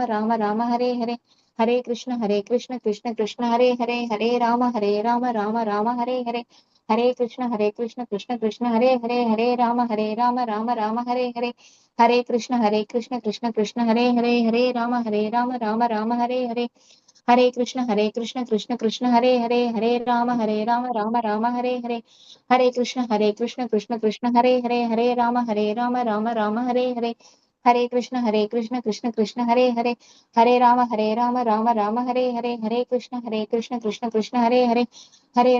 राम राम हरे हरे, हरे कृष्ण कृष्ण कृष्ण हरे हरे, हरे राम राम राम हरे हरे, हरे कृष्ण कृष्ण कृष्ण हरे हरे, हरे राम राम राम हरे हरे, हरे कृष्ण कृष्ण कृष्ण हरे हरे, हरे राम राम राम हरे हरे, हरे कृष्ण कृष्ण कृष्ण हरे हरे, हरे राम राम राम हरे हरे, हरे कृष्ण कृष्ण कृष्ण हरे हरे, हरे राम राम हरे हरे, हरे कृष्ण कृष्ण कृष्ण हरे हरे, हरे राम राम हरे हरे, हरे कृष्ण कृष्ण कृष्ण हरे हरे, हरे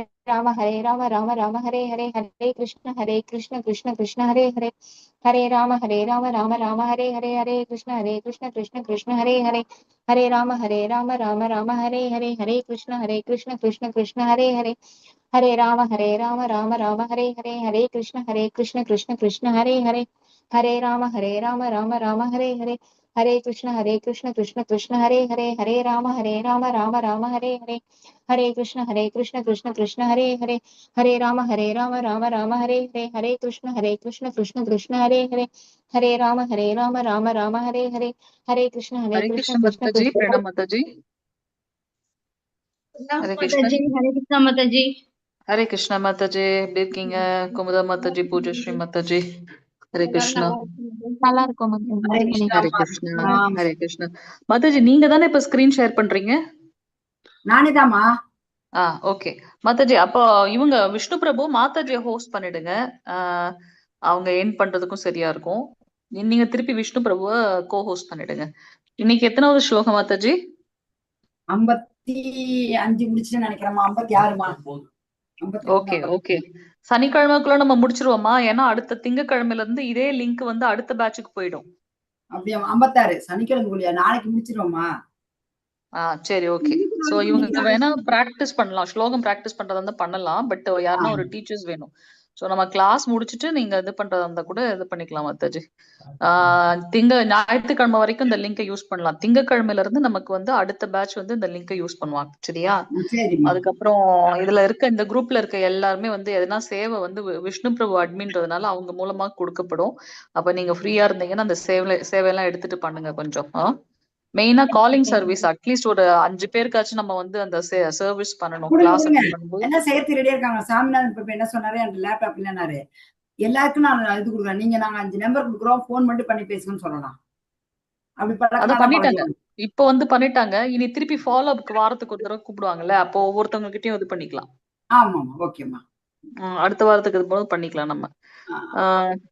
राम राम हरे हरे, हरे कृष्ण कृष्ण कृष्ण हरे हरे, हरे राम राम हरे हरे, हरे कृष्ण कृष्ण कृष्ण हरे हरे, हरे राम राम हरे हरे, हरे कृष्ण कृष्ण कृष्ण हरे हरे, हरे राम राम हरे हरे, हरे कृष्ण कृष्ण कृष्ण हरे हरे, हरे राम राम हरे हरे, हरे कृष्ण कृष्ण कृष्ण हरे हरे, हरे राम राम हरे हरे, हरे कृष्ण कृष्ण कृष्ण हरे हरे, हरे राम राम हरे हरे, हरे कृष्ण कृष्ण कृष्ण हरे हरे, हरे राम राम हरे हरे, हरे कृष्ण हरे कृष्ण कृष्ण माता जी, कृष्ण। प्रणाम माता जी। हरे माता कृष्ण। जी, हरे कृष्णा माता जी। हरे कृष्णा माता जी, எப்படி இருக்கீங்க? குமுதா மாதா ஜி, பூஜஸ்ரீ மாதா ஜி. ஹரே கிருஷ்ணா. நல்லா இருக்கும் हरे மாதாஜி. कृष्णा ஹரே கிருஷ்ணா. ஹரே கிருஷ்ணா. மாதாஜி நீங்க தானே இப்ப ஸ்கிரீன் ஷேர் பண்றீங்க? நானேதாம்மா. ஓகே. மாதாஜி அப்போ இவங்க விஷ்ணு பிரபு மாதாஜியை ஹோஸ்ட் பண்ணிடுங்க. ஆஹ் அவங்க என் பண்றதுக்கும் சரியா இருக்கும். நீங்க திருப்பி விஷ்ணு பிரபுவை கோ ஹோஸ்ட் பண்ணிடுங்க. இன்னைக்கு எத்தனாவது ஸ்லோகம் மாதாஜி? 55 முடிச்சுன்னு நினைக்கிறேம்மா. 56மா. 58 ஓகே தான். ஓகே. சனிக்கிழமைக்குள்ள நம்ம முடிச்சிருவோமா? ஏன்னா அடுத்த திங்கட்கிழமையில இருந்து இதே லிங்க் வந்து அடுத்த பேட்சுக்கு போயிடும். அப்படியா? 56 சனிக்கிழமைக்குள்ளியா? நாளைக்கு முடிச்சிருவோம்மா. சரி ஓகே. சோ இவங்க வேணா பிராக்டிஸ் பண்ணலாம், ஸ்லோகம் பிராக்டிஸ் பண்றதா இருந்தா பண்ணலாம். பட் யாருன்னா ஒரு டீச்சர்ஸ் வேணும். சோ நம்ம கிளாஸ் முடிச்சிட்டு நீங்க இது பண்றதா இருந்தா கூட இது பண்ணிக்கலாம் மாதாஜி. ஞாயிற்றுக்கிழமை வரைக்கும் இந்த லிங்கை யூஸ் பண்ணலாம். திங்கட்கிழமையில இருந்து நமக்கு வந்து அடுத்த பேட்ச் வந்து இந்த லிங்கை யூஸ் பண்ணுவாங்க. சரியா? சரிம்மா. அதுக்கப்புறம் இதுல இருக்க இந்த குரூப்ல இருக்க எல்லாருமே வந்து எதனா சேவை வந்து விஷ்ணு பிரபு அட்மின்றதுனால அவங்க மூலமா கொடுக்கப்படும். அப்ப நீங்க ஃப்ரீயா இருந்தீங்கன்னா அந்த சேவையெல்லாம் எடுத்துட்டு பண்ணுங்க கொஞ்சம். மெயினா காலிங் சர்வீஸ் அட்லீஸ்ட் ஒரு 5 பேருக்காச்சும் நம்ம வந்து அந்த சர்வீஸ் பண்ணணும் கொடுங்க கிளாஸ் கொடுங்க. அட்டன் பண்ணும்போது. என்ன சேர்த்து ரெடியா இருக்காங்க. சாமிநாதன் இப்ப என்ன சொன்னாரு, என் லேப்டாப் இல்லைன்னாரு. எல்லாருக்கும் நான் இது கொடுக்குறேன். நீங்க நாங்க 5 நம்பர் கொடுக்குறோம், போன் மட்டும் பண்ணி பேசுங்கன்னு சொல்லலாம். அப்படி அத பழக்கினாதான் பண்ணிட்டாங்க. பழக்கம். இப்போ வந்து பண்ணிட்டாங்க. இனி திருப்பி ஃபாலோ அப்க்கு வாரத்துக்கு ஒரு தடவை கூப்பிடுவாங்கல்ல, அப்போ ஒவ்வொருத்தவங்க கிட்டயும் இது பண்ணிக்கலாம். ஆமாம்மா. ஓகேம்மா. அடுத்த வாரத்துக்கு இது போது பண்ணிக்கலாம் நம்ம.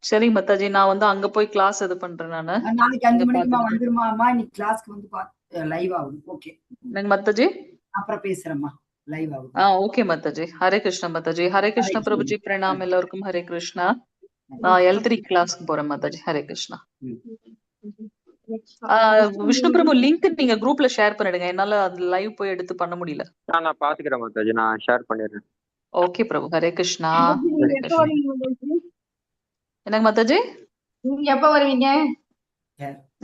சரி மத்தாஜி, நான் வந்து அங்க போய் கிளாஸ் இது பண்றேன் நானு. நாளைக்கு 5 இங்க மணிக்குமா பாத்துக்கிட்டு. வந்துருமாம்மா. இன்னைக்கு கிளாஸ்க்கு வந்து லைவ் ஆகுது. ஓகே. என்னங்க மத்தாஜி? அப்புறம் பேசுறேம்மா. லைவ் ஆகுது. ஓகே மத்தாஜி. ஹரே கிருஷ்ணா மத்தாஜி. ஹரே ஹரே கிருஷ்ணா கிருஷ்ணா. பிரபுஜி, பிரணாம் எல்லாருக்கும். ஹரே கிருஷ்ணா. ஹரே L3 கிளாஸ்க்கு போறேன் மாதாஜி. ஹரே கிருஷ்ணா. கிருஷ்ணா. விஷ்ணு பிரபு லிங்க் நீங்க குரூப்ல ஷேர் பண்ணிடுங்க. என்னால அது லைவ் போய் எடுத்து பண்ண முடியல. நான் பாத்துக்கிறேன் மாதாஜி, நான் ஷேர் பண்ணிடுறேன். ஓகே பிரபு. ஹரே கிருஷ்ணா. நீங்க ஹரே எப்ப கிருஷ்ணா. வருவீங்க மாதாஜி? என்னங்க மாதாஜி? நீங்க எப்ப வருவீங்க?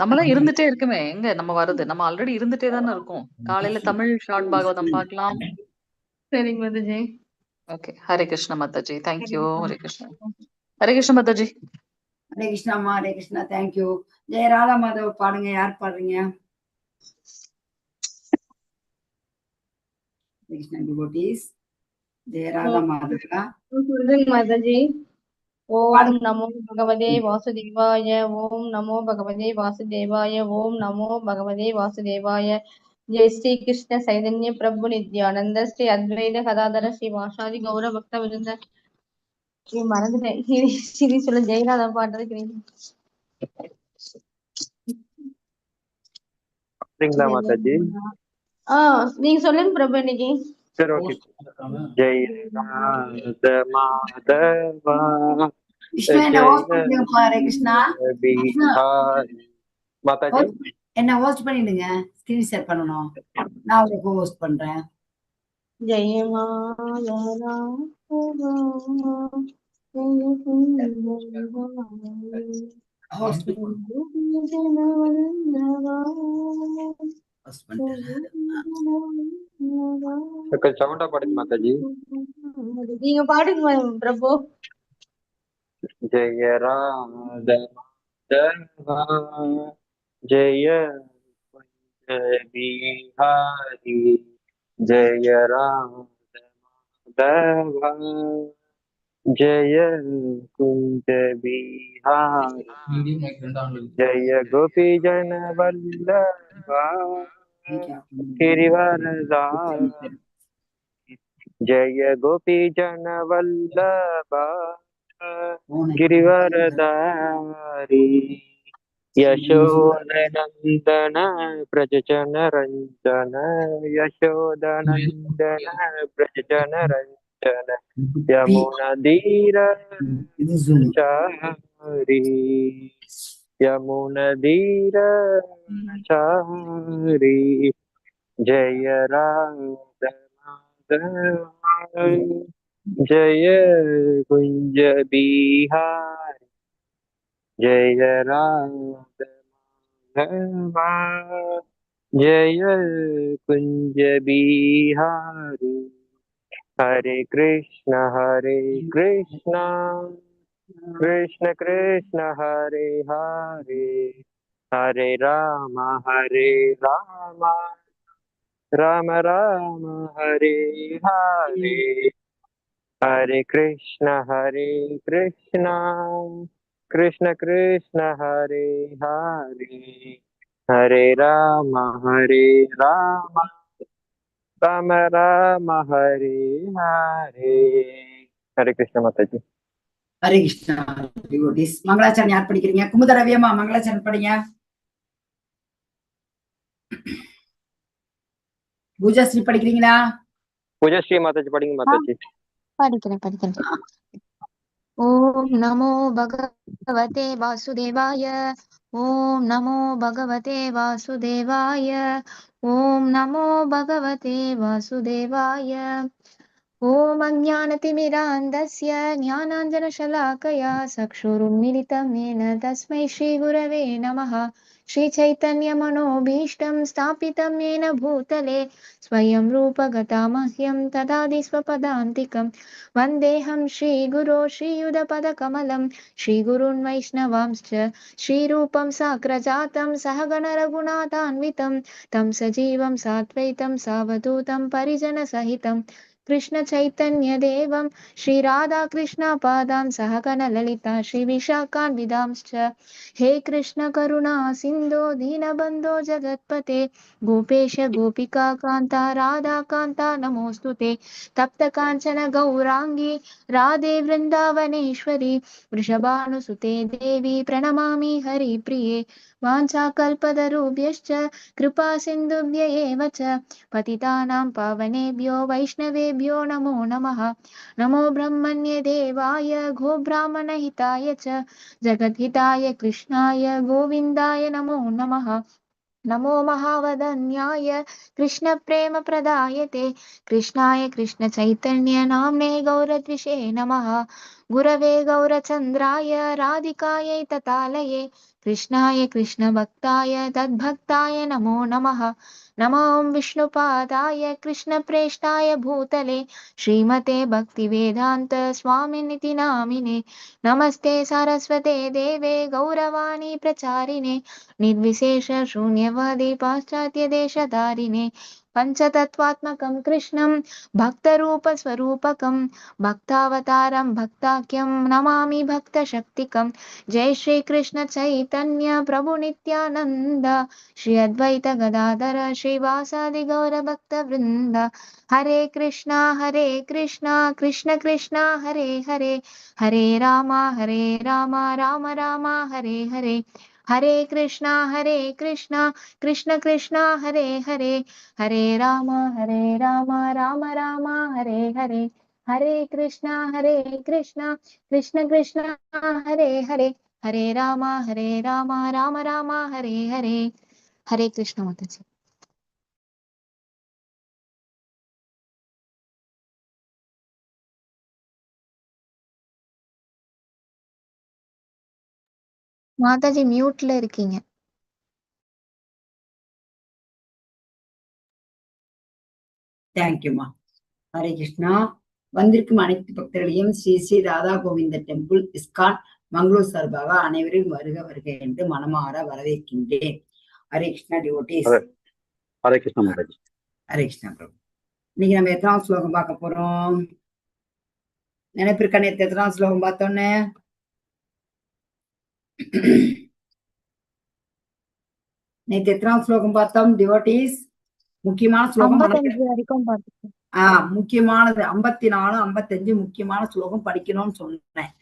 நம்மளாம் இருந்துட்டே இருக்குமே. எங்க நம்ம வருது? நம்ம ஆல்ரெடி இருந்துட்டே தானே இருக்கோம். காலையில தமிழ் ஷார்ட் பாகவதம் பார்க்கலாம். சரிங்க மாதாஜி. ஓகே. ஹரே கிருஷ்ணா மாதாஜி. தேங்க்யூ. ஹரே கிருஷ்ணா. ஹரே கிருஷ்ணா மாதாஜி. ஹரே கிருஷ்ணாம்மா. ஹரே கிருஷ்ணா. தேங்க்யூ. ஜெய ராதா மாதவ பாடுங்க. யார் பாடுறீங்க? ஹரே கிருஷ்ணா டிவோட்டீஸ். ஜெய ராதா மாதவா சொல்றேங்க மாதாஜி. ஓம் பாடுங்க. நமோ பகவதே வாசுதேவாய. ஓம் நமோ பகவதே வாசுதேவாய. ஓம் நமோ பகவதே வாசுதேவாய. ஜெய் ஸ்ரீ கிருஷ்ண சைதன்ய பிரபு நித்யானந்த ஸ்ரீ அத்வைத கதாதர ஸ்ரீ வாசாதி கௌர பக்த விருந்த. மறந்துட்டேன். ஸ்ரீ சொல்ல ஜெயராதா பாடுறதுக்கு. அப்படிங்களா மாதாஜி? நீங்க சொல்லுங்க பிரபு இன்னைக்கு. சரி ஓகே. ஜெய ராத மாதவா விஷ்ணு என்ன ஹோஸ்ட் ஜெய பண்ணிடுங்கப்பா. ஹரே கிருஷ்ணா. விஷ்ணு பிஹாரி. மாதாஜி என்ன ஹோஸ்ட் பண்ணிடுங்க. ஸ்கிரீன் ஷேர் பண்ணணும். நான் உங்களுக்கு ஹோஸ்ட் பண்றேன். ஜெயமா ஹோஸ்ட் பண்ணிட்டாரு. கொஞ்சம் சவுண்டா பாடுங்க மாதாஜி. நீங்க பாடுங்க பிரபு. ஜெய ராத மாதவா ஜெய बिहारी जय राम माधव जय कुंज बिहारी जय गोपी जन वल्लभा गिरिवरदारी जय गोपी जन वल्लभा गिरिवरदारी यशोदनंदन प्रजन रंजन यशोदनंदन प्रजन रंजन यमुनदीर चारी यमुनदीर चारी जय राधा माधव जय कुंज बिहारी जय राधा माधव जय कुंज बिहारी हरे कृष्ण कृष्ण कृष्ण हरे हरे हरे राम राम राम हरे हरे हरे कृष्ण कृष्ण कृष्ण हरे हरे हरे राम राम राम हरे हरे हरे कृष्ण माता जी ஹரே கிருஷ்ணா டிவோட்டிஸ். மங்களாச்சரணம் யார் படிக்கிறீங்க? குமுத ரவியம்மா மங்களாச்சரணம் படிங்க. பூஜாஸ்ரீ படிக்கிறீங்களா? பூஜாஸ்ரீ மாதாஜி படிங்க மாதாஜி. படிக்கிறேன். ஓம் நமோ பகவதே வாசுதேவாய. ஓம் நமோ பகவதே வாசுதேவாய. ஓம் நமோ பகவதே வாசுதேவாய. ஓம் அஞ்ஞானதிமிராந்தஸ்ய ஞானாஞ்சனशलाकया चक्षुरुन्मिलितं येन तस्मै श्रीगुरवे नमः. श्रीचैतन्यमनोभीष्टं स्थापितं येन भूतले स्वयं रूपगता मह्यं ददाति स्वपदान्तिकं। वन्देऽहं श्रीगुरो श्रीयुधपदकमलं श्रीगुरून् वैष्णवांश्च श्रीरूपं साग्रजातं सहगण रघुनाथान्वितं तं सजीवं साद्वैतं सावधूतं परिजनसहितं कृष्ण चैतन्य देवं श्री राधा कृष्ण पादां सहगण ललिता श्री विशाखान्वितांश्च। हे कृष्ण करुणा सिन्धो दीनबन्धो जगत्पते गोपेश गोपिका कान्ता राधा कान्ता नमोऽस्तुते। तप्त काञ्चन गौरांगी राधे वृन्दावनेश्वरी वृषभानुसुते देवी प्रणमामि हरिप्रिये। वाञ्छाकल्पतरुभ्यश्च कृपा सिन्धुभ्य एव च पतितानां पावनेभ्यो वैष्णवेभ्यो नमो नमः। नमो ब्रह्मण्य देवाय गोब्राह्मणहिताय च जगद्हिताय कृष्णाय गोविन्दाय नमो नमः। नमो महावदन्याय कृष्णप्रेमप्रदायते कृष्णाय कृष्णचैतन्य नाम्ने गौरद्विषे नमः। गुरवे गौरचन्द्राय राधिकायै ततालये कृष्णाय कृष्णभक्ताय तद्भक्ताय नमो नमः। नमो विष्णुपादाय कृष्णप्रेष्ठाय भूतले श्रीमते भक्तिवेदान्त स्वामिनिति नामिने। नमस्ते सरस्वते देवे गौरवाणी प्रचारिणे निर्विशेष शून्यवादी पाश्चात्य देशधारिणे। पंचतत्वात्मकं कृष्णं भक्तरूपस्वरूपकं भक्तावतारं भक्ताख्यं नमामि भक्तशक्तिकं। जय श्री कृष्ण चैतन्य प्रभु नित्यानंद श्री अद्वैत गदाधर श्रीवासादि गौर भक्त वृंद। हरे कृष्णा कृष्ण कृष्णा हरे हरे हरे राम राम राम हरे हरे। हरे कृष्णा कृष्ण कृष्णा हरे हरे हरे राम राम राम हरे हरे। हरे कृष्णा कृष्ण कृष्ण हरे हरे हरे राम राम राम हरे हरे। हरे कृष्ण माताजी। மாதாஜி மியூட்ல இருக்கீங்க. தேங்க்யூமா. ஹரே கிருஷ்ணா. வந்திருக்கும் அனைத்து பக்தர்களையும் ஸ்ரீ ஸ்ரீ ராதா கோவிந்த டெம்பிள் இஸ்கான் மங்களூர் சார்பாக அனைவரையும் வருக வருக என்று மனமாற வரவேற்கின்றேன். ஹரே கிருஷ்ணா டிவோட்டிஸ். ஹரே கிருஷ்ண மாதாஜி. ஹரே கிருஷ்ணா பிரபு. இன்னைக்கு நம்ம எத்தனாவது ஸ்லோகம் பார்க்க போறோம்? நினைப்பிருக்கா நேற்று எத்தனாவது ஸ்லோகம் பார்த்தோன்னு? நேற்று எத்தனாவது ஸ்லோகம் பார்த்தோம் டிவோட்டீஸ்? முக்கியமான ஸ்லோகம் 55 வரைக்கும் பார்த்துக்கோங்க. முக்கியமானது 54, 55 முக்கியமான ஸ்லோகம் படிக்கணும்னு சொன்னேன்.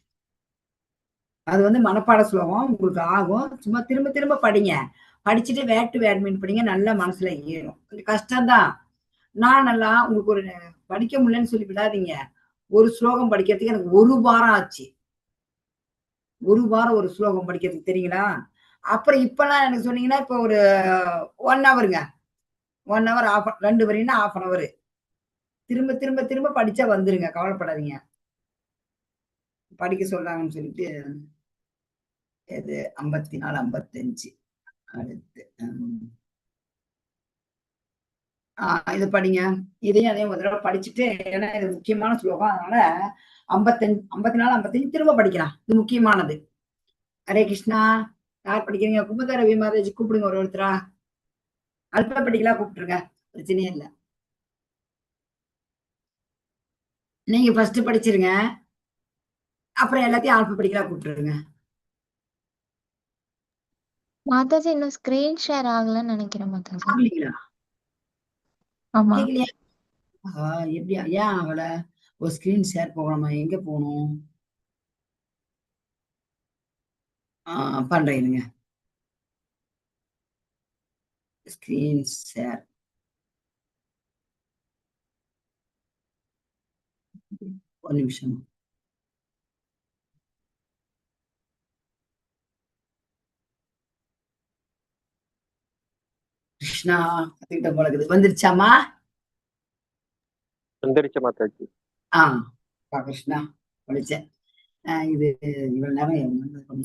அது வந்து மனப்பாட ஸ்லோகம் உங்களுக்கு ஆகும். சும்மா திரும்ப திரும்ப படிங்க. படிச்சுட்டு வேட் டு வேட் மீன் படிங்க. நல்ல மனசுல ஏறும். கொஞ்சம் கஷ்டம்தான். நான் நல்லா உங்களுக்கு ஒரு படிக்க முடியலன்னு சொல்லி விடாதீங்க. ஒரு ஸ்லோகம் படிக்கிறதுக்கு எனக்கு 1 வாரம் ஆச்சு. 1 வாரம் ஒரு ஸ்லோகம் படிக்கிறதுக்கு, தெரியுங்களா? அப்புறம் இப்பெல்லாம் எனக்கு சொன்னீங்கன்னா இப்ப ஒரு 1 ஹவருங்க. 1 ஹவர் 2 வரைன்னா 1/2 ஹவர். திரும்ப திரும்ப திரும்ப படிச்சா வந்துருங்க. கவலைப்படாதீங்க. படிக்க சொல்றாங்கன்னு சொல்லிட்டு இது 54, 55 அடுத்து இது படிங்க. இதையும் அதே ஒரு தடவை படிச்சுட்டு, ஏன்னா இது முக்கியமான ஸ்லோகம், அதனால 55, 54, 55 திரும்ப படிக்கலாம். இது முக்கியமானது. ஹரே கிருஷ்ணா. யார் படிக்கிறீங்க? குமுத ரவி மாதாஜி கூப்பிடுங்க ஒருத்தரா. அல்ப படிக்கலாம் கூப்பிட்டுருங்க, பிரச்சனையே இல்லை. நீங்க ஃபர்ஸ்ட் படிச்சிருங்க, அப்புறம் எல்லாத்தையும் ஆல்ப படிக்கலாம் கூப்பிட்டுருங்க. மாதாஜி இன்னும் ஸ்கிரீன் ஷேர் ஆகலன்னு நினைக்கிறேன் மாதாஜி. ஆகலீங்களா? ஆமா. கேட்கலையா? எப்படியா? ஏன் ஆகல? ஒரு ஸ்கிரீன் ஷேர் போகணுமா? எங்க போகணும்? பண்றேங்க. ஸ்கிரீன் ஷேர் ஒரு நிமிஷம். கிருஷ்ணா கத்துக்கிட்ட போல இருக்குது. வந்துருச்சாமா? வந்துருச்சு மாதாஜி. கிருஷ்ணா படிச்சேன். இது இவ்வளவு நேரம்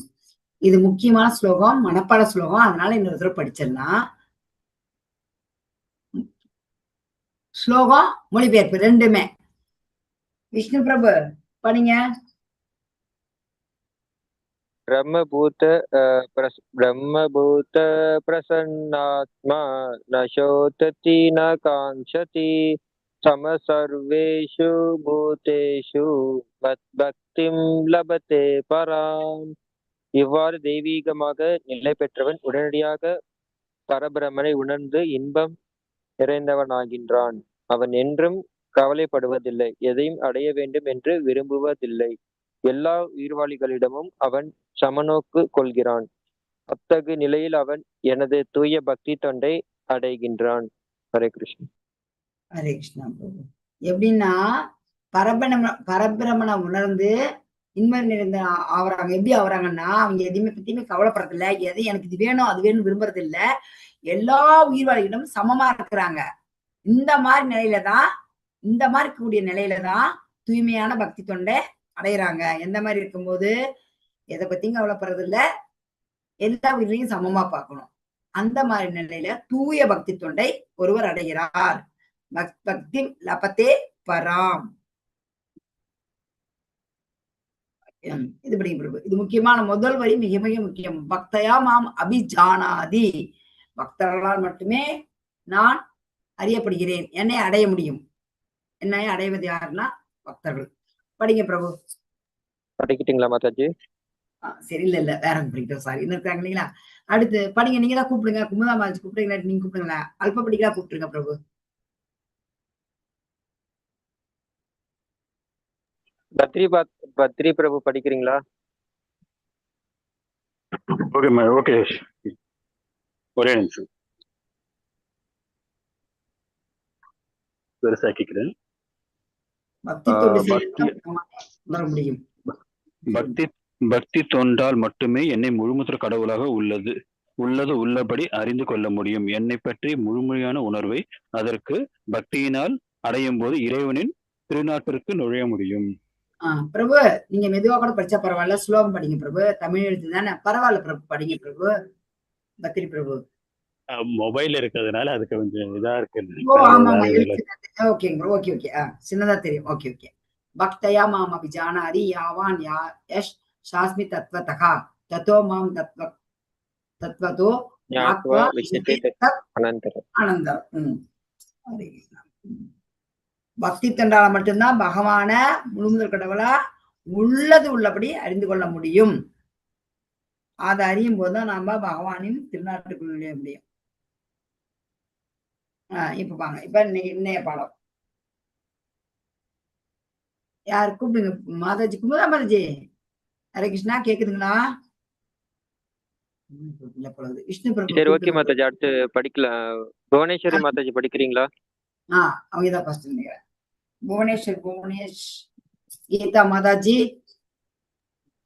இது முக்கியமான ஸ்லோகம், மனப்பாட ஸ்லோகம். அதனால இன்னொரு தடவை படிச்சிடலாம். ஸ்லோகம் மொழிபெயர்ப்பு ரெண்டுமே. விஷ்ணு பிரபு படிங்க. ब्रह्मभूत प्रसन्नात्मा न शोचति न कांक्षति सम सर्वेषु भूतेषु மத்பக்திம் லபதே பராம். இவ்வாறு தெய்வீகமாக நிலை பெற்றவன் உடனடியாக பரபிரமனை உணர்ந்து இன்பம் நிறைந்தவனாகின்றான். அவன் என்றும் கவலைப்படுவதில்லை, எதையும் அடைய வேண்டும் என்று விரும்புவதில்லை. எல்லா உயிர்வாளிகளிடமும் அவன் சமநோக்கு கொள்கிறான். அத்தகு நிலையில் அவன் எனது தூய பக்தி தொண்டை அடைகின்றான். ஹரே கிருஷ்ணா. ஹரே கிருஷ்ணா பிரபு. எப்படின்னா பரபிரமனை உணர்ந்து இன்மை நிறைந்த ஆவறாங்க. எப்படி ஆவறாங்கன்னா, அவங்க எதையுமே பத்தியுமே கவலைப்படுறதில்ல, எது எனக்கு இது வேணும் அது வேணும் விரும்புறது இல்ல, எல்லா உயிர்வாளிகளிடம் சமமா இருக்கிறாங்க. இந்த மாதிரி இருக்கக்கூடிய நிலையில தான் தூய்மையான பக்தி தொண்டை அடையிறாங்க. எந்த மாதிரி இருக்கும்போது எதை பத்தியும் கவலைப்படுறது இல்ல, எல்லா உயிரிலையும் சமமா பார்க்கணும். அந்த மாதிரி நிலையில தூய பக்தி தொண்டை ஒருவர் அடைகிறார். பக்தி லபதே பராம். இது படிங்க பிரபு. இது முக்கியமான முதல் வரி மிக மிக முக்கியம். பக்தயா மாம் அபிஜானாதி. பக்தர்களால் மட்டுமே நான் அறியப்படுகிறேன், என்னை அடைய முடியும். என்னை அடைவது யாருன்னா பக்தர்கள். படிங்க பிரபு. படிக்கிட்டீங்களா மாதாஜி? சரி, இல்ல வேற படிக்கிட்டோம். சாரி, இன்னும் இருக்காங்க இல்லைங்களா? அடுத்து படிங்க. நீங்க தான் கூப்பிடுங்க. குமுதா மாதாஜி கூப்பிடுங்களா? நீங்க கூப்பிடுங்களா? அல்ப படிக்கலாம் கூப்பிட்டுருங்க பிரபு. பத்ரி பிரபு படிக்கிறீங்களா? ஓகே, ஒரே நிமிஷம் பெருசாக்கிக்கிறேன். பக்தி தொண்டால் மட்டுமே என்னை முழுமுதற் கடவுளாக உள்ளது உள்ளபடி அறிந்து கொள்ள முடியும். என்னை பற்றி முழுமையான உணர்வை அதற்கு பக்தியினால் அடையும் போது இறைவனின் திருநாட்டிற்கு நுழைய முடியும். பிரபு, நீங்க மெதுவா கூட படிச்சா பரவாயில்ல, ஸ்லோகம் படிங்க பிரபு. தமிழ் எழுத்து தானே, பரவாயில்ல பிரபு, படிங்க பிரபு. பத்ரி பிரபு மொபைல் இருக்கிறதுனால அதுக்கு கொஞ்சம் இதா இருக்கு. ஓகேங்க, ஓகே, சின்னதா தெரியும். ஓகே. பக்தயா மாம் அபிஜானாதி யாவான் யஷ் சாஸ்மி தத்வதகா ததோ மாம் தத்வதோ ஞாத்வா விசிட்டே அனந்தரம். அனந்தரம். ஹரே கிருஷ்ணா. பக்தி தொண்டால மட்டும்தான் பகவான முழுமுதல் கடவுளா உள்ளது உள்ளபடி அறிந்து கொள்ள முடியும். அதை அறியும் போதுதான் நாம பகவானின் திருநாட்டுக்குள் நுழைய முடியும். இப்ப பாங்க, இப்ப இன்னைய பாடம் யாரு கூப்பிடுங்க? மாதாஜி குமுதா மாதாஜி. ஹரே கிருஷ்ணா, கேக்குதுங்களா? விஷ்ணு பிரபு. சரி, ஓகே மாதாஜி, அடுத்து படிக்கலாம். புவனேஸ்வரி மாதாஜி படிக்கிறீங்களா? அவங்கதான் ஃபர்ஸ்ட் நினைக்கிறேன். புவனேஷ் கீதா மாதாஜி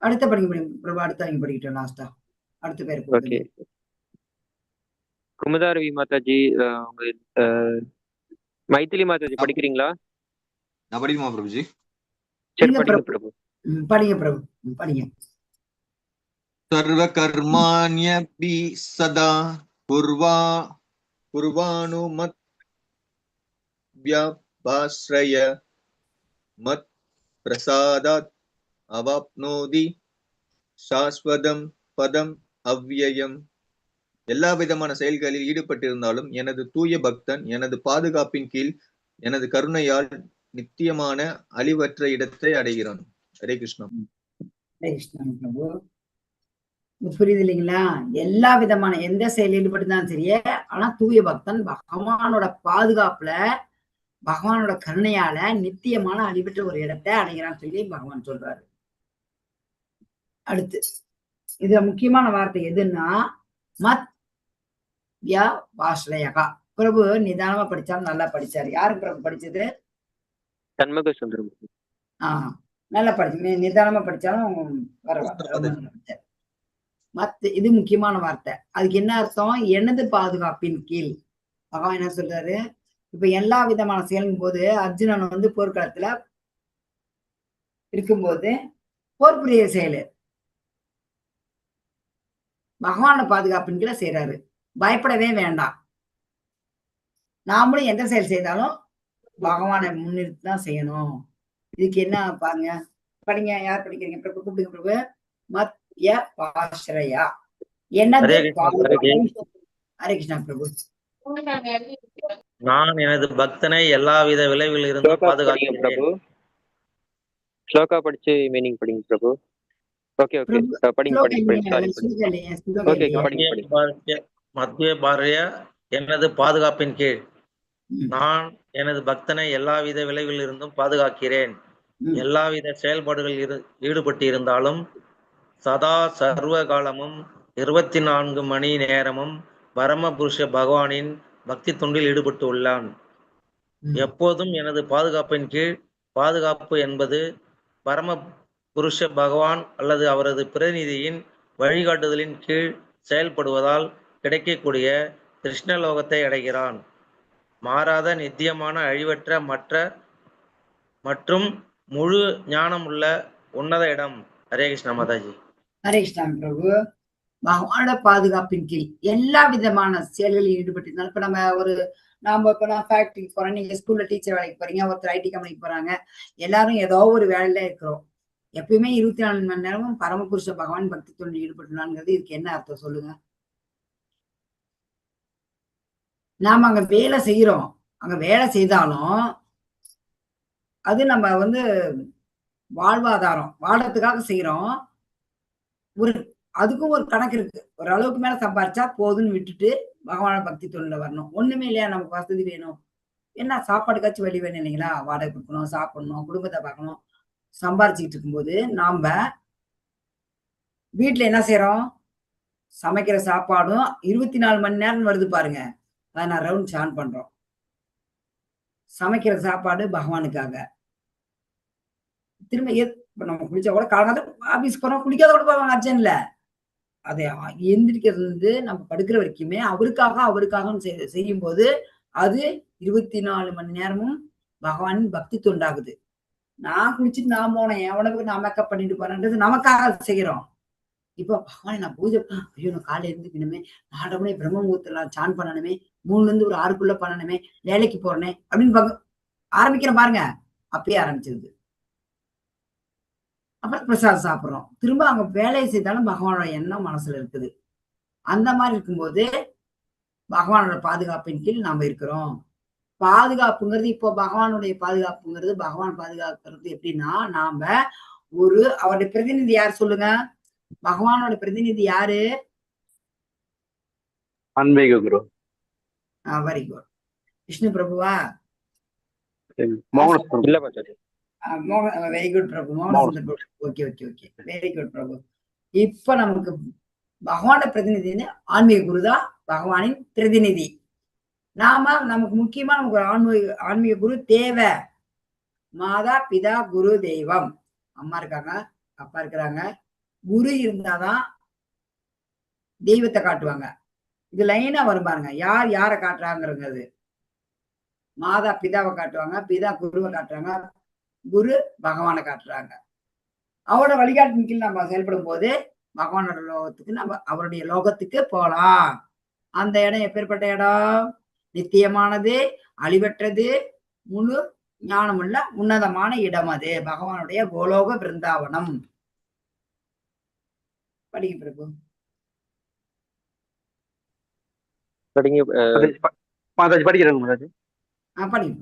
அடுத்த படிக்க முடியும் பிரபு. அடுத்த நீங்க படிக்கிட்டோம் லாஸ்டா. அடுத்த பேர் ஓகே. குமுதாரவி மாதாஜி, உங்க மைத்திலி மாதாஜி படிக்கிறீங்களா? நான் படிக்குமா பிரபுஜி? சரி, படிங்க பிரபு. படிங்க பிரபு, படிங்க. சர்வ கர்மாண்யபி சதா குர்வாணு மத் வியபாஸ்ரய மத் பிரசாதாத் அவாப்னோதி சாஸ்வதம் பதம் அவ்யயம். எல்லா விதமான செயல்களில் ஈடுபட்டிருந்தாலும் எனது தூய பக்தன் எனது பாதுகாப்பின் கீழ் எனது கருணையால் நித்தியமான அழிவற்ற இடத்தை அடைகிறான். ஹரே கிருஷ்ணா. ஹரே கிருஷ்ணா பிரபு. புரியுது இல்லைங்களா? எல்லா விதமான எந்த செயல் ஈடுபட்டுதான் சரியே, ஆனா தூய பக்தன் பகவானோட பாதுகாப்புல பகவானோட கருணையால நித்தியமான அழிவற்ற ஒரு இடத்தை அடைகிறான்னு சொல்லி பகவான் சொல்றாரு. அடுத்து இதுல முக்கியமான வார்த்தை எதுன்னா மத் வியபாஸ்ரயகா. பிரபு நிதானமா படிச்சாலும் நல்லா படிச்சாரு. யாரு பிரபு படிச்சது? சண்முக சுந்தரம். நல்லா படிச்சு நிதானமா படிச்சாலும் பரவாயில்ல. மத் இது முக்கியமான வார்த்தை. அதுக்கு என்ன அர்த்தம்? எனது பாதுகாப்பின் கீழ். பகவான் என்ன சொல்றாரு? இப்ப எல்லா விதமான செயலும் போது அர்ஜுனன் வந்து போர்க்களத்துல இருக்கும்போது போர் புரிய செயலு பகவான பாதுகாப்பின் கீழே செய்யறாரு. பயப்படவே வேண்டாம். நாமளும் எந்த செயல் செய்தாலும் பகவானை முன்னிறுத்தி தான் செய்யணும். இதுக்கு என்ன பாருங்க, படிங்க. யார் படிக்கிறீங்க? பிரபு கூப்பிடுங்க பிரபு. மத்ய பாஸ்ரயா என்னது? ஹரே கிருஷ்ணா பிரபு. நான் எனது பக்தனை எல்லாவித விளைவில் இருந்து பாதுகாக்கிறேன் பிரபு. ஸ்லோகா படிச்சு மீனிங் படிங்க பிரபு. ஓகே ஓகே, படிங்க மத்திய பாரதிய எனது பாதுகாப்பின் கீழ் நான் எனது பக்தனை எல்லாவித விளைவில் இருந்தும் பாதுகாக்கிறேன். எல்லாவித செயல்பாடுகளில் ஈடுபட்டு இருந்தாலும் சதா சர்வ காலமும் 24 மணி நேரமும் பரமபுருஷ பகவானின் பக்தி தொண்டில் ஈடுபட்டு உள்ளான். எப்போதும் எனது பாதுகாப்பின் கீழ். பாதுகாப்பு என்பது பரம புருஷ பகவான் அல்லது அவரது பிரதிநிதியின் வழிகாட்டுதலின் கீழ் செயல்படுவதால் கிடைக்கக்கூடிய கிருஷ்ணலோகத்தை அடைகிறான். மாறாத நித்தியமான அழிவற்ற மற்றும் முழு ஞானம் உள்ள உன்னத இடம். ஹரே கிருஷ்ணா மாதாஜி. ஹரே கிருஷ்ணா பிரபு. பகவானோட பாதுகாப்பின் கீழ் எல்லா விதமான செயல்களில் ஈடுபட்டு இப்ப நாம இப்ப நான் ஃபேக்டரிக்கு போறேன், நீங்க ஸ்கூல்ல டீச்சர் வேலைக்கு போறீங்க, ஒருத்தர் ஐடி கம்பெனிக்கு போறாங்க. எல்லாரும் ஏதோ ஒரு வேலையில இருக்கிறோம். எப்பயுமே 24 மணி நேரமும் பரமபுருஷ பகவான் பக்தி தொண்டில் ஈடுபட்டுள்ளாங்கிறது இதுக்கு என்ன அர்த்தம் சொல்லுங்க? நாம அங்க வேலை செய்யறோம். அங்க வேலை செய்தாலும் அது நம்ம வாழ்வாதாரம் வாழறதுக்காக செய்யறோம். அதுக்கும் ஒரு கணக்கு இருக்கு. ஒரு அளவுக்கு மேல சம்பாரிச்சா போதுன்னு விட்டுட்டு பகவான பக்தி தொழில வரணும். ஒண்ணுமே இல்லையா? நமக்கு வசதி வேணும், என்ன சாப்பாடுக்காச்சும் வழி வேணும் இல்லைங்களா? வாடகை கொடுக்கணும், சாப்பிடணும், குடும்பத்தை பார்க்கணும். சம்பாரிச்சுட்டு இருக்கும்போது நாம வீட்டுல என்ன செய்யறோம்? சமைக்கிற சாப்பாடும் 24 மணி நேரம் வருது பாருங்க. அதை நான் ரவுண்ட் ஆன் பண்றோம். சமைக்கிற சாப்பாடு பகவானுக்காக. திரும்ப நம்ம குளிச்சா கூட காலங்காலம் ஆபீஸ் போறோம், குளிக்காத கூட போவாங்க அர்ஜென்ட்ல. அதை எந்திரிக்கிறது நம்ம படுக்கிற வரைக்குமே அவருக்காக செய்யும் போது அது 24 மணி நேரமும் பகவானின் பக்தி தொண்டாகுது. நான் குளிச்சுட்டு நான் போனேன், எவனுக்கு நான் மேக்கப் பண்ணிட்டு போறேன்றது நமக்காக செய்யறோம். இப்போ பகவானை நான் பூஜை, ஐயோ நான் காலையில இருந்துக்கணுமே, 4:30 மணி பிரம்ம முகூர்த்தம் சான் பண்ணணுமே, 3ல இருந்து ஒரு 6க்குள்ள பண்ணணுமே, வேலைக்கு போறேனே அப்படின்னு ஆரம்பிக்கிறேன் பாருங்க. அப்பயே ஆரம்பிச்சிருது. அப்புறம் பிரசாதம் சாப்பிடுறோம். திரும்ப அங்க வேலையை செய்தாலும் பகவானோட எண்ணம் மனசுல இருக்குது. அந்த மாதிரி இருக்கும்போது பகவானோட பாதுகாப்பின் கீழ் நாம இருக்கிறோம். பாதுகாப்புங்கிறது இப்போ பகவானுடைய பாதுகாப்புங்கிறது பகவான் பாதுகாக்கிறது எப்படின்னா, நாம அவருடைய பிரதிநிதி யார் சொல்லுங்க? பகவானோட பிரதிநிதி யாரு? ஆன்மீக குரு வெரி குட். விஷ்ணு பிரபுவா? இல்ல மாதாஜி. Very good Prabhu. Mohanasundar Prabhu. Okay okay okay, very good Prabhu. இப்ப நமக்கு பகவானோட பிரதிநிதின்னு ஆன்மீக குரு தான் பகவானின் பிரதிநிதி. நமக்கு முக்கியமா நமக்கு ஒரு ஆன்மீக குரு தேவை. மாதா பிதா குரு தெய்வம். அம்மா இருக்காங்க, அப்பா இருக்கிறாங்க. குரு இருந்தாதான் தெய்வத்தை காட்டுவாங்க. இது லைனா வரும் பாருங்க, யார் யாரை காட்டுறாங்கிறது. மாதா பிதாவை காட்டுவாங்க, பிதா குருவை காட்டுறாங்க, குரு பகவானை காட்டுறாங்க. அவரோட வழிகாட்டின் கீழ் நம்ம செயல்படும் போது பகவானோட லோகத்துக்கு நம்ம அவருடைய லோகத்துக்கு போலாம். அந்த இடம் எப்பேற்பட்ட இடம்? நித்தியமானது, அழிவற்றது, முழு ஞானமுள்ள உன்னதமான இடம். அது பகவானுடைய கோலோக பிருந்தாவனம். படிங்க பிரபு. படிங்க. படிக்கிறேன் மாதாஜி. படிங்க.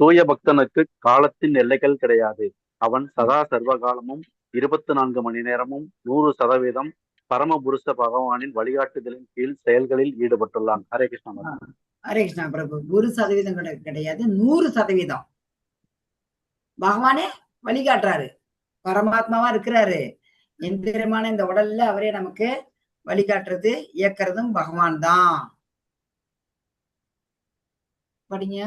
தூய பக்தனுக்கு காலத்தின் எல்லைகள் கிடையாது. அவன் சதா சர்வ காலமும் 24 மணி நேரமும் 100% பரமபுருஷ பகவானின் வழிகாட்டுதலின் கீழ் செயல்களில் ஈடுபட்டுள்ளான். ஹரே கிருஷ்ணா. ஹரே கிருஷ்ணா பிரபு. 1% கிடையாது, 100%. பகவானே வழிகாட்டுறாரு, பரமாத்மாவா இருக்கிறாரு. எந்திரமான இந்த உடல்ல அவரே நமக்கு வழிகாட்டுறது, இயக்கிறதும் பகவான் தான். படிங்க.